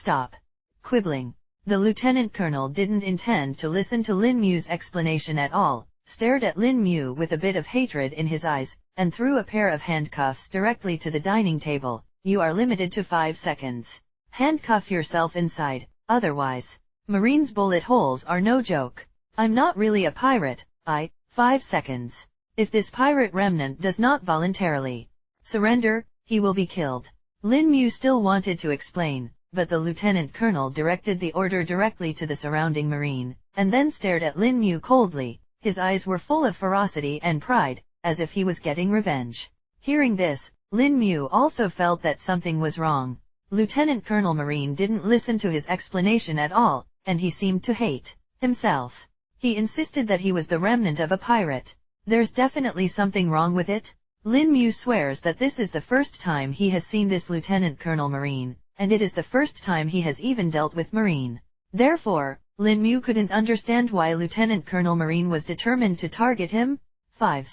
Stop quibbling. The lieutenant colonel didn't intend to listen to Lin Mu's explanation at all, stared at Lin Mu with a bit of hatred in his eyes, and threw a pair of handcuffs directly to the dining table. You are limited to 5 seconds. Handcuff yourself inside, otherwise. Marines' bullet holes are no joke. I'm not really a pirate, 5 seconds. If this pirate remnant does not voluntarily surrender, he will be killed. Lin Mu still wanted to explain, but the lieutenant colonel directed the order directly to the surrounding marine, and then stared at Lin Mu coldly. His eyes were full of ferocity and pride, as if he was getting revenge. Hearing this, Lin Mu also felt that something was wrong. Lieutenant Colonel Marine didn't listen to his explanation at all, and he seemed to hate himself. He insisted that he was the remnant of a pirate. There's definitely something wrong with it. Lin Mu swears that this is the first time he has seen this Lieutenant Colonel Marine, and it is the first time he has even dealt with Marine. Therefore, Lin Mu couldn't understand why Lieutenant Colonel Marine was determined to target him. 5,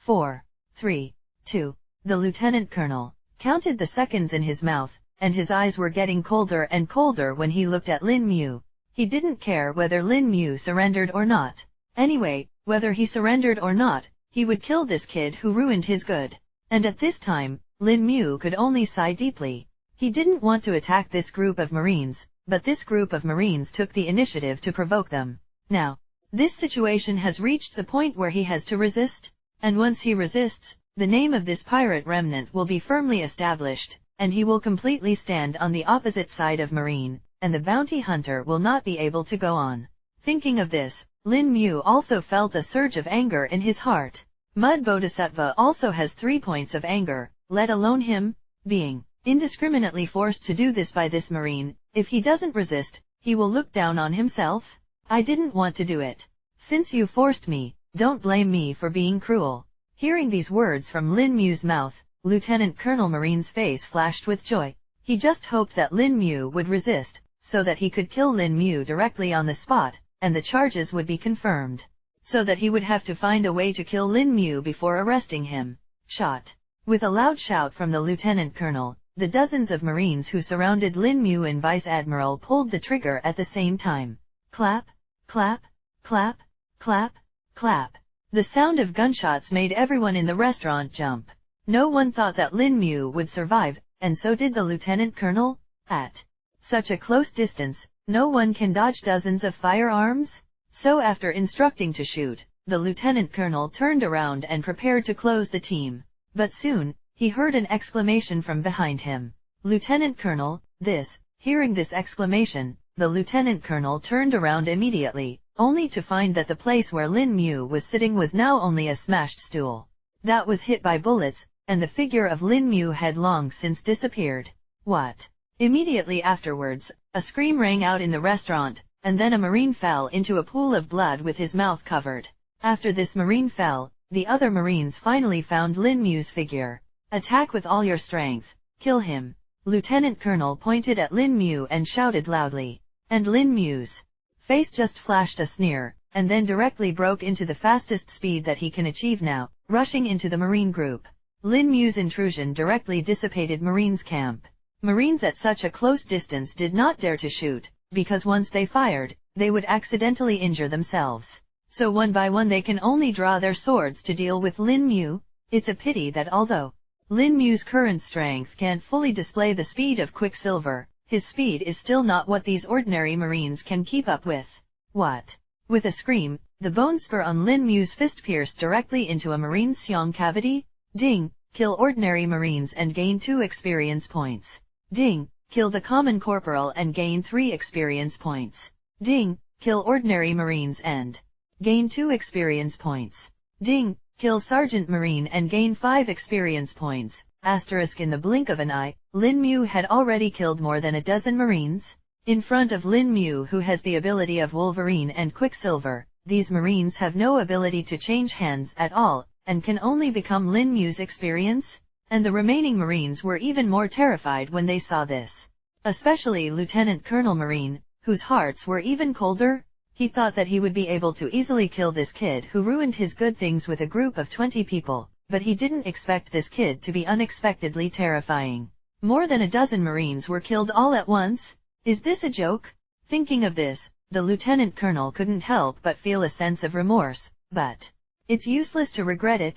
4, 3, 2. The Lieutenant Colonel counted the seconds in his mouth, and his eyes were getting colder and colder when he looked at Lin Mu. He didn't care whether Lin Mu surrendered or not. Anyway, whether he surrendered or not, he would kill this kid who ruined his good. And at this time, Lin Mu could only sigh deeply. He didn't want to attack this group of Marines, but this group of Marines took the initiative to provoke them. Now, this situation has reached the point where he has to resist, and once he resists, the name of this pirate remnant will be firmly established, and he will completely stand on the opposite side of Marine, and the bounty hunter will not be able to go on. Thinking of this, Lin Mu also felt a surge of anger in his heart. Mud Bodhisattva also has 3 points of anger, let alone him being indiscriminately forced to do this by this Marine. If he doesn't resist, he will look down on himself. I didn't want to do it. Since you forced me, don't blame me for being cruel. Hearing these words from Lin Mu's mouth, Lieutenant Colonel Marine's face flashed with joy. He just hoped that Lin Mu would resist, so that he could kill Lin Mu directly on the spot, and the charges would be confirmed. So that he would have to find a way to kill Lin Mu before arresting him. Shot. With a loud shout from the Lieutenant Colonel, the dozens of Marines who surrounded Lin Mu and Vice Admiral pulled the trigger at the same time. Clap, clap, clap, clap, clap. The sound of gunshots made everyone in the restaurant jump. No one thought that Lin Mu would survive, and so did the Lieutenant Colonel. At such a close distance, no one can dodge dozens of firearms. So after instructing to shoot, the Lieutenant Colonel turned around and prepared to close the team. But soon, he heard an exclamation from behind him. Lieutenant Colonel, this. Hearing this exclamation, the Lieutenant Colonel turned around immediately, only to find that the place where Lin Mu was sitting was now only a smashed stool that was hit by bullets, and the figure of Lin Mu had long since disappeared. What? Immediately afterwards, a scream rang out in the restaurant, and then a Marine fell into a pool of blood with his mouth covered. After this Marine fell, the other Marines finally found Lin Mu's figure. Attack with all your strength. Kill him. Lieutenant Colonel pointed at Lin Mu and shouted loudly. And Lin Mu's face just flashed a sneer, and then directly broke into the fastest speed that he can achieve now, rushing into the Marine group. Lin Mu's intrusion directly dissipated Marine's camp. Marines at such a close distance did not dare to shoot, because once they fired, they would accidentally injure themselves. So one by one they can only draw their swords to deal with Lin Mu. It's a pity that although Lin Mu's current strength can't fully display the speed of Quicksilver, his speed is still not what these ordinary Marines can keep up with. What? With a scream, the bone spur on Lin Mu's fist pierced directly into a Marine's xiong cavity. Ding! Kill ordinary Marines and gain 2 experience points. Ding! Kill the common corporal and gain 3 experience points. Ding! Kill ordinary Marines and gain 2 experience points. Ding! Kill Sergeant Marine and gain 5 experience points. Asterisk in the blink of an eye, Lin Mu had already killed more than a dozen Marines. In front of Lin Mu, who has the ability of Wolverine and Quicksilver, these Marines have no ability to change hands at all, and can only become Lin Mu's experience. And the remaining Marines were even more terrified when they saw this. Especially Lieutenant Colonel Marine, whose hearts were even colder. He thought that he would be able to easily kill this kid who ruined his good things with a group of 20 people, but he didn't expect this kid to be unexpectedly terrifying. More than a dozen Marines were killed all at once. Is this a joke? Thinking of this, the lieutenant colonel couldn't help but feel a sense of remorse, but it's useless to regret it.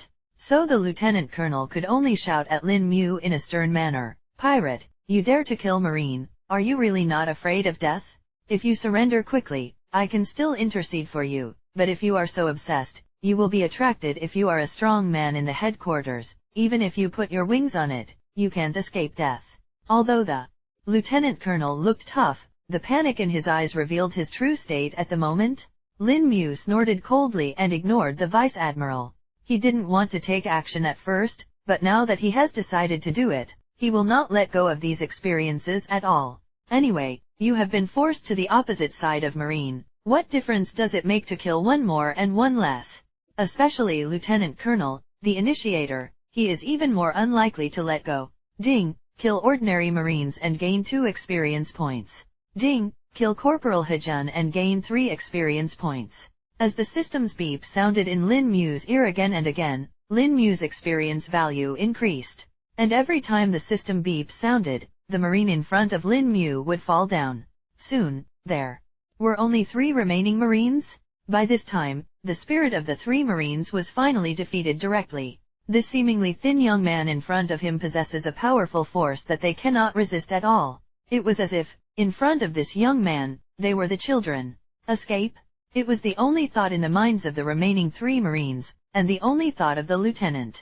So the lieutenant colonel could only shout at Lin Mu in a stern manner, "Pirate, you dare to kill Marine, are you really not afraid of death? If you surrender quickly, I can still intercede for you, but if you are so obsessed, you will be attracted if you are a strong man in the headquarters, even if you put your wings on it, you can't escape death." Although the lieutenant colonel looked tough, the panic in his eyes revealed his true state at the moment. Lin Mu snorted coldly and ignored the vice admiral. He didn't want to take action at first, but now that he has decided to do it, he will not let go of these experiences at all. Anyway, you have been forced to the opposite side of Marine. What difference does it make to kill one more and one less? Especially Lieutenant Colonel, the initiator, he is even more unlikely to let go. Ding, kill ordinary Marines and gain 2 experience points. Ding, kill Corporal Hejun and gain 3 experience points. As the system's beep sounded in Lin Mu's ear again and again, Lin Mu's experience value increased. And every time the system beep sounded, the Marine in front of Lin Mu would fall down. Soon, there were only 3 remaining Marines. By this time, the spirit of the 3 Marines was finally defeated directly. This seemingly thin young man in front of him possesses a powerful force that they cannot resist at all. It was as if, in front of this young man, they were the children. Escape? It was the only thought in the minds of the remaining 3 Marines, and the only thought of the lieutenant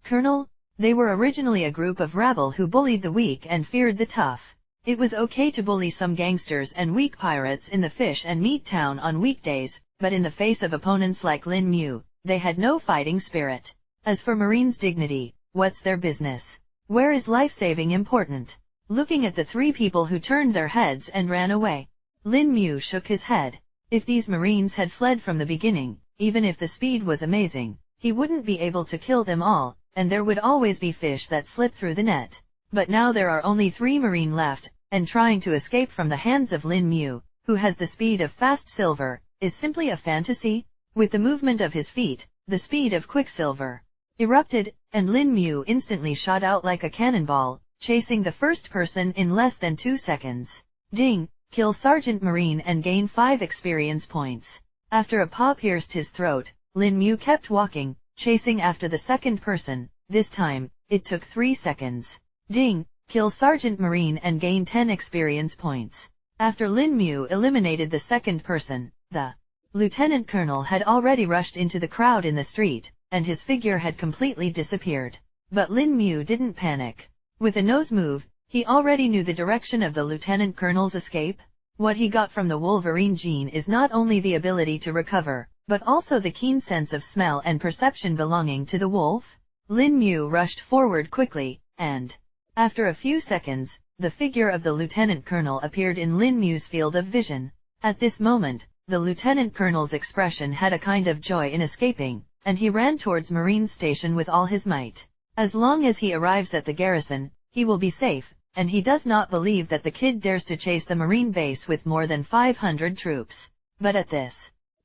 colonel. They were originally a group of rabble who bullied the weak and feared the tough. It was okay to bully some gangsters and weak pirates in the fish and meat town on weekdays, but in the face of opponents like Lin Mu, they had no fighting spirit. As for Marines' dignity, what's their business? Where is life-saving important? Looking at the 3 people who turned their heads and ran away, Lin Mu shook his head. If these Marines had fled from the beginning, even if the speed was amazing, he wouldn't be able to kill them all, and there would always be fish that slip through the net. But now there are only 3 Marine left, and trying to escape from the hands of Lin Mu, who has the speed of fast silver, is simply a fantasy. With the movement of his feet, the speed of quicksilver erupted, and Lin Mu instantly shot out like a cannonball, chasing the first person in less than 2 seconds. Ding, kill Sergeant Marine and gain 5 experience points. After a paw pierced his throat, Lin Mu kept walking, chasing after the second person. This time, it took 3 seconds. Ding, kill Sergeant Marine and gain 10 experience points. After Lin Mu eliminated the second person, the lieutenant colonel had already rushed into the crowd in the street, and his figure had completely disappeared. But Lin Mu didn't panic. With a nose move, he already knew the direction of the lieutenant colonel's escape. What he got from the Wolverine gene is not only the ability to recover, but also the keen sense of smell and perception belonging to the wolf. Lin Mu rushed forward quickly, and after a few seconds, the figure of the lieutenant colonel appeared in Lin Mu's field of vision. At this moment, the lieutenant colonel's expression had a kind of joy in escaping, and he ran towards Marine Station with all his might. As long as he arrives at the garrison, he will be safe, and he does not believe that the kid dares to chase the Marine base with more than 500 troops. But at this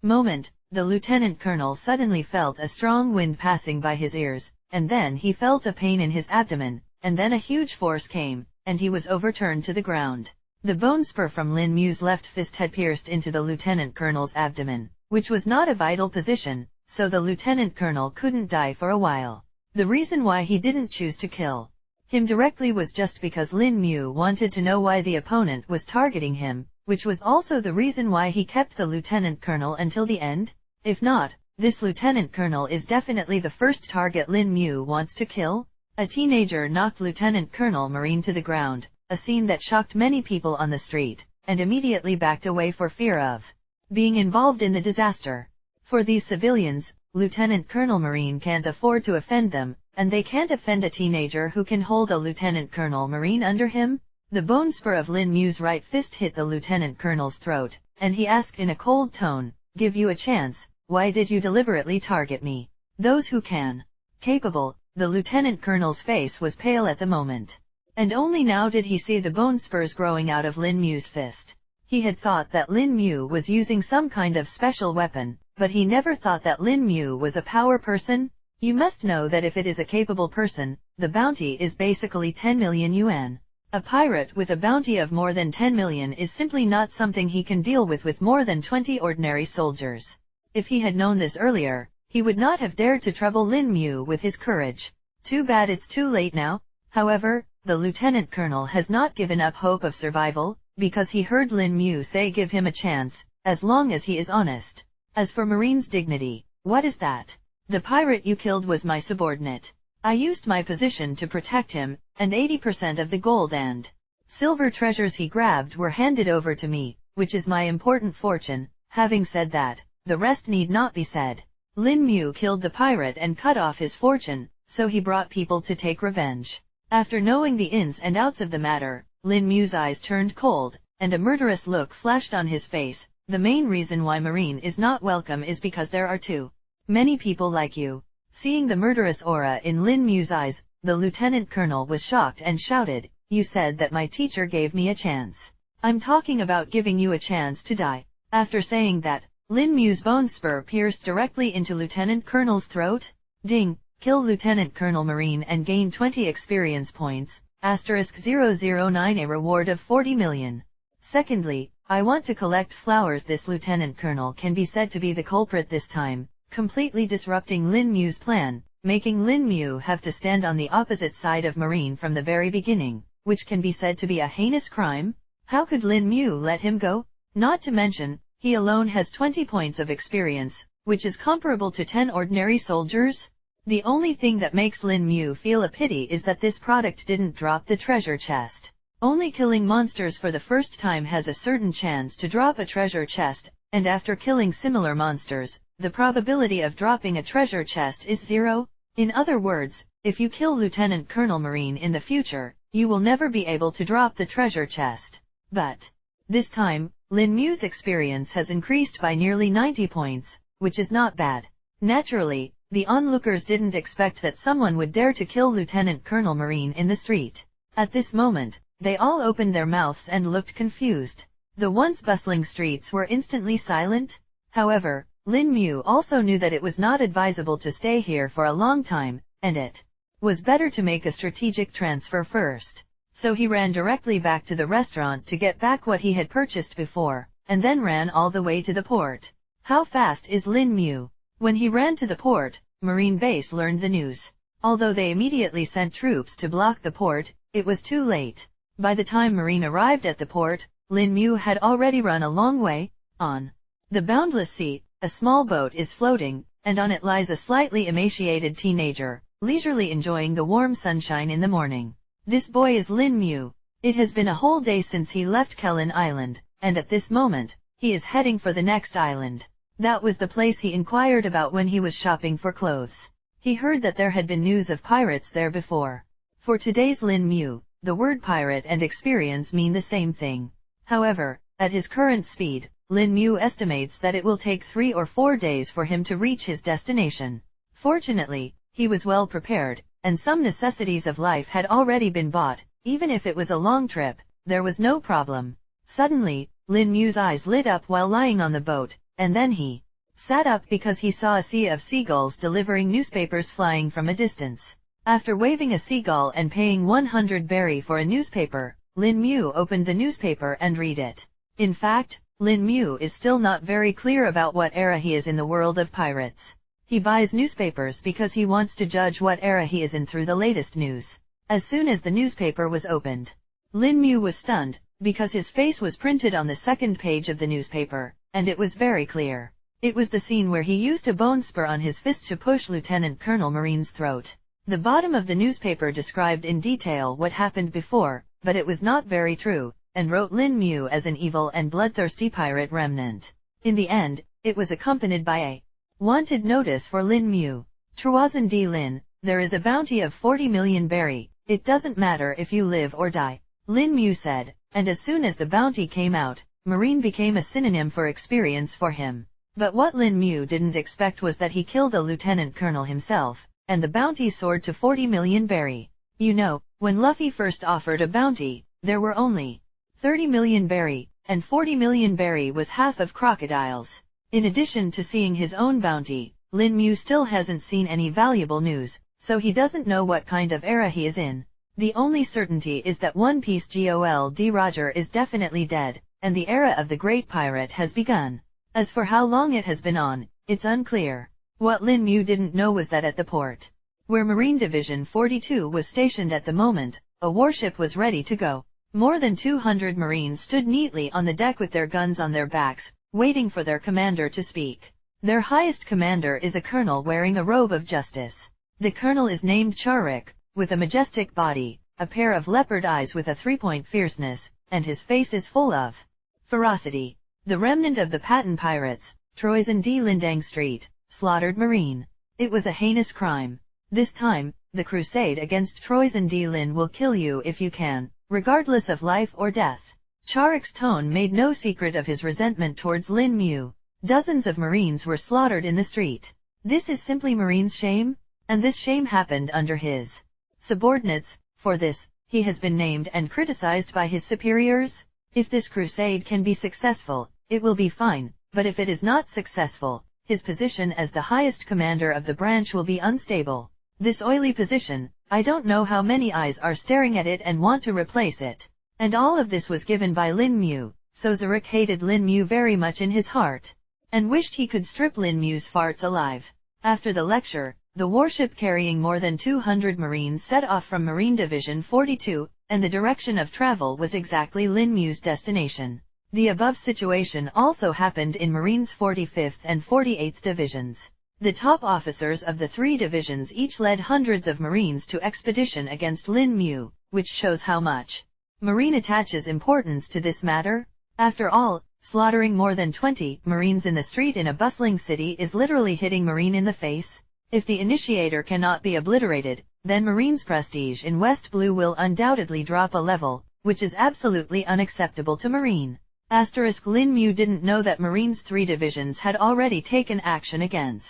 moment, the lieutenant colonel suddenly felt a strong wind passing by his ears, and then he felt a pain in his abdomen, and then a huge force came, and he was overturned to the ground. The bone spur from Lin Mu's left fist had pierced into the lieutenant colonel's abdomen, which was not a vital position, so the lieutenant colonel couldn't die for a while. The reason why he didn't choose to kill him directly was just because Lin Mu wanted to know why the opponent was targeting him, which was also the reason why he kept the lieutenant colonel until the end. If not, this lieutenant colonel is definitely the first target Lin Mu wants to kill. A teenager knocked Lieutenant Colonel Marine to the ground, a scene that shocked many people on the street, and immediately backed away for fear of being involved in the disaster. For these civilians, Lieutenant Colonel Marine can't afford to offend them, and they can't offend a teenager who can hold a Lieutenant Colonel Marine under him. The bone spur of Lin Mu's right fist hit the Lieutenant Colonel's throat, and he asked in a cold tone, "Give you a chance, why did you deliberately target me?" Those who can. Capable. The Lieutenant Colonel's face was pale at the moment. And only now did he see the bone spurs growing out of Lin Mu's fist. He had thought that Lin Mu was using some kind of special weapon, but he never thought that Lin Mu was a power person. You must know that if it is a capable person, the bounty is basically 10 million yuan. A pirate with a bounty of more than 10 million is simply not something he can deal with more than 20 ordinary soldiers. If he had known this earlier, he would not have dared to trouble Lin Mu with his courage. Too bad it's too late now. However, the lieutenant colonel has not given up hope of survival, because he heard Lin Mu say give him a chance, as long as he is honest. As for Marine's dignity, what is that? The pirate you killed was my subordinate. I used my position to protect him, and 80% of the gold and silver treasures he grabbed were handed over to me, which is my important fortune. Having said that, the rest need not be said. Lin Mu killed the pirate and cut off his fortune, so he brought people to take revenge. After knowing the ins and outs of the matter, Lin Mu's eyes turned cold, and a murderous look flashed on his face. The main reason why Marine is not welcome is because there are too many people like you. Seeing the murderous aura in Lin Mu's eyes, the lieutenant colonel was shocked and shouted, "You said that my teacher gave me a chance. I'm talking about giving you a chance to die." After saying that, Lin Mu's bone spur pierced directly into Lieutenant Colonel's throat. Ding! Kill Lieutenant Colonel Marine and gain 20 experience points, *009 a reward of 40 million. Secondly, I want to collect flowers. This Lieutenant Colonel can be said to be the culprit this time, completely disrupting Lin Mu's plan, making Lin Mu have to stand on the opposite side of Marine from the very beginning, which can be said to be a heinous crime. How could Lin Mu let him go? Not to mention, he alone has 20 points of experience, which is comparable to 10 ordinary soldiers. The only thing that makes Lin Mu feel a pity is that this product didn't drop the treasure chest. Only killing monsters for the first time has a certain chance to drop a treasure chest, and after killing similar monsters, the probability of dropping a treasure chest is 0. In other words, if you kill Lieutenant Colonel Marine in the future, you will never be able to drop the treasure chest. But this time, Lin Mu's experience has increased by nearly 90 points, which is not bad. Naturally, the onlookers didn't expect that someone would dare to kill Lieutenant Colonel Marine in the street. At this moment, they all opened their mouths and looked confused. The once bustling streets were instantly silent. However, Lin Mu also knew that it was not advisable to stay here for a long time, and it was better to make a strategic transfer first. So he ran directly back to the restaurant to get back what he had purchased before, and then ran all the way to the port. How fast is Lin Mu? When he ran to the port, Marine Base learned the news. Although they immediately sent troops to block the port, it was too late. By the time Marine arrived at the port, Lin Mu had already run a long way. On the boundless sea, a small boat is floating, and on it lies a slightly emaciated teenager, leisurely enjoying the warm sunshine in the morning. This boy is Lin Mu. It has been a whole day since he left Kellen Island, and at this moment, he is heading for the next island. That was the place he inquired about when he was shopping for clothes. He heard that there had been news of pirates there before. For today's Lin Mu, the word pirate and experience mean the same thing. However, at his current speed, Lin Mu estimates that it will take 3 or 4 days for him to reach his destination. Fortunately, he was well prepared, and some necessities of life had already been bought. Even if it was a long trip, there was no problem. Suddenly, Lin Mu's eyes lit up while lying on the boat, and then he sat up because he saw a sea of seagulls delivering newspapers flying from a distance. After waving a seagull and paying 100 berry for a newspaper, Lin Mu opened the newspaper and read it. In fact, Lin Mu is still not very clear about what era he is in the world of pirates. He buys newspapers because he wants to judge what era he is in through the latest news. As soon as the newspaper was opened, Lin Mu was stunned, because his face was printed on the second page of the newspaper, and it was very clear. It was the scene where he used a bone spur on his fist to push Lieutenant Colonel Marine's throat. The bottom of the newspaper described in detail what happened before, but it was not very true, and wrote Lin Mu as an evil and bloodthirsty pirate remnant. In the end, it was accompanied by a wanted notice for Lin Mu. Troisième D. Lin, there is a bounty of 40 million berry. It doesn't matter if you live or die, Lin Mu said, and as soon as the bounty came out, Marine became a synonym for experience for him. But what Lin Mu didn't expect was that he killed a lieutenant colonel himself, and the bounty soared to 40 million berry. You know, when Luffy first offered a bounty, there were only 30 million berry, and 40 million berry was half of Crocodile's. In addition to seeing his own bounty, Lin Mu still hasn't seen any valuable news, so he doesn't know what kind of era he is in. The only certainty is that One Piece Gold Roger is definitely dead, and the era of the Great Pirate has begun. As for how long it has been on, it's unclear. What Lin Mu didn't know was that at the port, where Marine Division 42 was stationed at the moment, a warship was ready to go. More than 200 Marines stood neatly on the deck with their guns on their backs, waiting for their commander to speak. Their highest commander is a colonel wearing a robe of justice. The colonel is named Charik, with a majestic body, a pair of leopard eyes with a three-point fierceness, and his face is full of ferocity. The remnant of the Patton pirates, Troyes D. Lindang Street, slaughtered Marine. It was a heinous crime. This time, the crusade against Troyes D. Lin will kill you if you can, regardless of life or death. Charik's tone made no secret of his resentment towards Lin Mu. Dozens of Marines were slaughtered in the street. This is simply Marine's shame? And this shame happened under his subordinates. For this, he has been named and criticized by his superiors. If this crusade can be successful, it will be fine, but if it is not successful, his position as the highest commander of the branch will be unstable. This oily position, I don't know how many eyes are staring at it and want to replace it. And all of this was given by Lin Mu, so Zarek hated Lin Mu very much in his heart, and wished he could strip Lin Mu's farts alive. After the lecture, the warship carrying more than 200 Marines set off from Marine Division 42, and the direction of travel was exactly Lin Mu's destination. The above situation also happened in Marines 45th and 48th Divisions. The top officers of the three divisions each led hundreds of Marines to expedition against Lin Mu, which shows how much Marine attaches importance to this matter. After all, slaughtering more than 20 Marines in the street in a bustling city is literally hitting Marine in the face. If the initiator cannot be obliterated, then Marine's prestige in West Blue will undoubtedly drop a level, which is absolutely unacceptable to Marine. Lin Mu didn't know that Marine's three divisions had already taken action against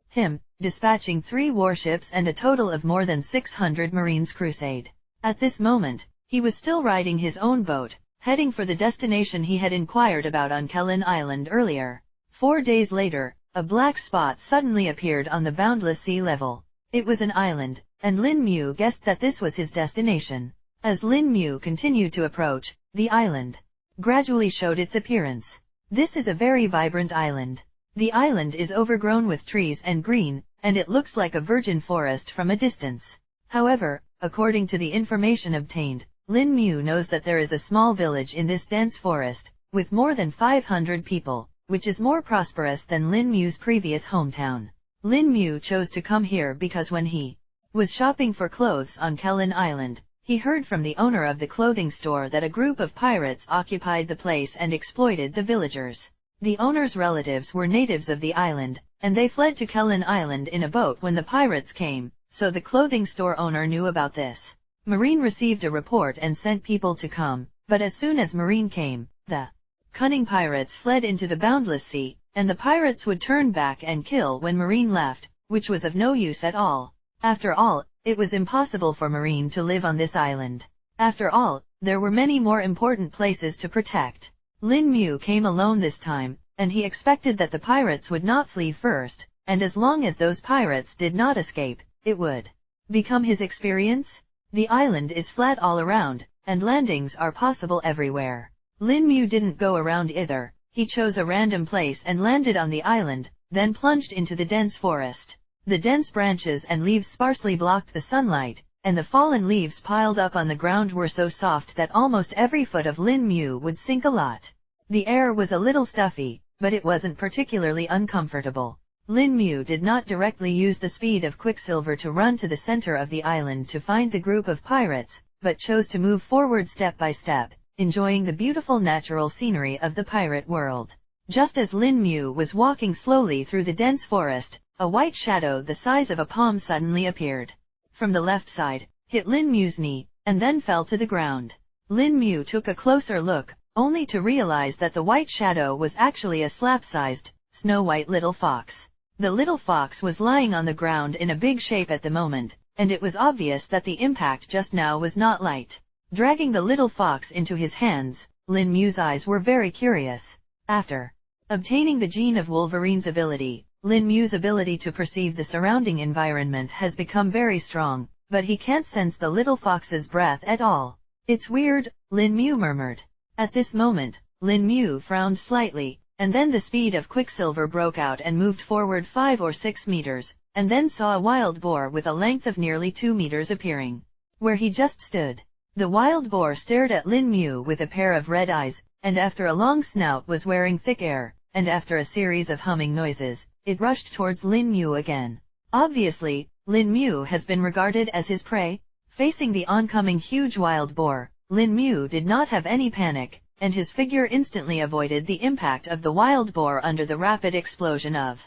him, dispatching 3 warships and a total of more than 600 Marines crusade. At this moment, he was still riding his own boat, heading for the destination he had inquired about on Kellen Island earlier. 4 days later, a black spot suddenly appeared on the boundless sea level. It was an island, and Lin Mu guessed that this was his destination. As Lin Mu continued to approach, the island gradually showed its appearance. This is a very vibrant island. The island is overgrown with trees and green, and it looks like a virgin forest from a distance. However, according to the information obtained, Lin Mu knows that there is a small village in this dense forest, with more than 500 people, which is more prosperous than Lin Mu's previous hometown. Lin Mu chose to come here because when he was shopping for clothes on Kellen Island, he heard from the owner of the clothing store that a group of pirates occupied the place and exploited the villagers. The owner's relatives were natives of the island, and they fled to Kellen Island in a boat when the pirates came, so the clothing store owner knew about this. Marine received a report and sent people to come, but as soon as Marine came, the cunning pirates fled into the boundless sea, and the pirates would turn back and kill when Marine left, which was of no use at all. After all, it was impossible for Marine to live on this island. After all, there were many more important places to protect. Lin Mu came alone this time, and he expected that the pirates would not flee first, and as long as those pirates did not escape, it would become his experience. The island is flat all around, and landings are possible everywhere. Lin Mu didn't go around either. He chose a random place and landed on the island, then plunged into the dense forest. The dense branches and leaves sparsely blocked the sunlight, and the fallen leaves piled up on the ground were so soft that almost every foot of Lin Mu would sink a lot. The air was a little stuffy, but it wasn't particularly uncomfortable. Lin Mu did not directly use the speed of Quicksilver to run to the center of the island to find the group of pirates, but chose to move forward step by step, enjoying the beautiful natural scenery of the pirate world. Just as Lin Mu was walking slowly through the dense forest, a white shadow the size of a palm suddenly appeared from the left side, hit Lin Mu's knee, and then fell to the ground. Lin Mu took a closer look, only to realize that the white shadow was actually a slap-sized, snow-white little fox. The little fox was lying on the ground in a big shape at the moment, and it was obvious that the impact just now was not light. Dragging the little fox into his hands, Lin Mu's eyes were very curious. After obtaining the gene of Wolverine's ability, Lin Mu's ability to perceive the surrounding environment has become very strong, but he can't sense the little fox's breath at all. It's weird, Lin Mu murmured. At this moment, Lin Mu frowned slightly, and then the speed of Quicksilver broke out and moved forward 5 or 6 meters, and then saw a wild boar with a length of nearly 2 meters appearing where he just stood. The wild boar stared at Lin Mu with a pair of red eyes, and after a long snout was wearing thick air, and after a series of humming noises, it rushed towards Lin Mu again. Obviously, Lin Mu has been regarded as his prey. Facing the oncoming huge wild boar, Lin Mu did not have any panic, and his figure instantly avoided the impact of the wild boar under the rapid explosion of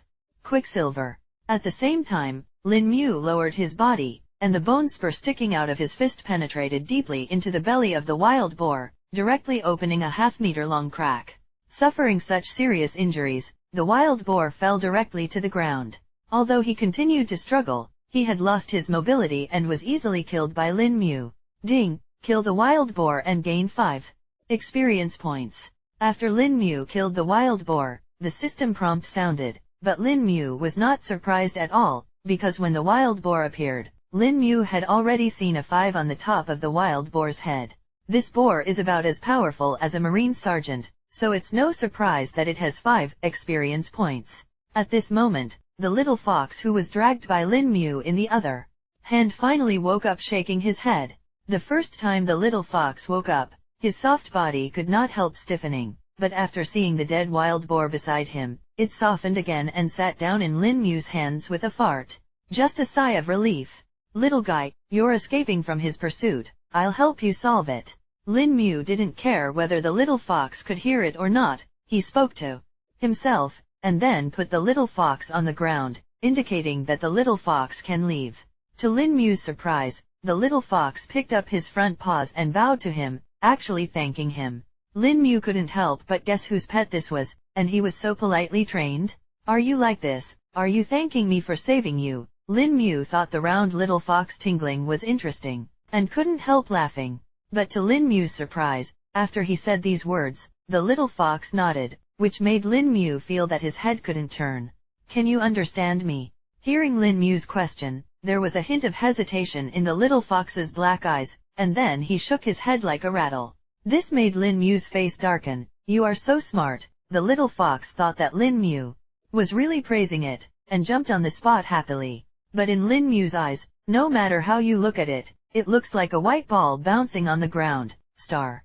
Quicksilver. At the same time, Lin Mu lowered his body, and the bone spur sticking out of his fist penetrated deeply into the belly of the wild boar, directly opening a half-meter-long crack. Suffering such serious injuries, the wild boar fell directly to the ground. Although he continued to struggle, he had lost his mobility and was easily killed by Lin Mu. Ding! Kill the wild boar and gain 5 experience points. After Lin Mu killed the wild boar, the system prompt sounded, but Lin Mu was not surprised at all, because when the wild boar appeared, Lin Mu had already seen a 5 on the top of the wild boar's head. This boar is about as powerful as a marine sergeant, so it's no surprise that it has 5 experience points. At this moment, the little fox who was dragged by Lin Mu in the other hand finally woke up, shaking his head. The first time the little fox woke up, his soft body could not help stiffening, but after seeing the dead wild boar beside him, it softened again and sat down in Lin Mu's hands with a fart. Just a sigh of relief. Little guy, you're escaping from his pursuit. I'll help you solve it. Lin Mu didn't care whether the little fox could hear it or not. He spoke to himself, and then put the little fox on the ground, indicating that the little fox can leave. To Lin Mu's surprise, the little fox picked up his front paws and bowed to him, actually thanking him. Lin Mu couldn't help but guess whose pet this was, and he was so politely trained. Are you like this? Are you thanking me for saving you? Lin Mu thought the round little fox tingling was interesting, and couldn't help laughing. But to Lin Mu's surprise, after he said these words, the little fox nodded, which made Lin Mu feel that his head couldn't turn. Can you understand me? Hearing Lin Mu's question, there was a hint of hesitation in the little fox's black eyes, and then he shook his head like a rattle. This made Lin Mu's face darken. You are so smart. The little fox thought that Lin Mu was really praising it, and jumped on the spot happily. But in Lin Mu's eyes, no matter how you look at it, it looks like a white ball bouncing on the ground. Star.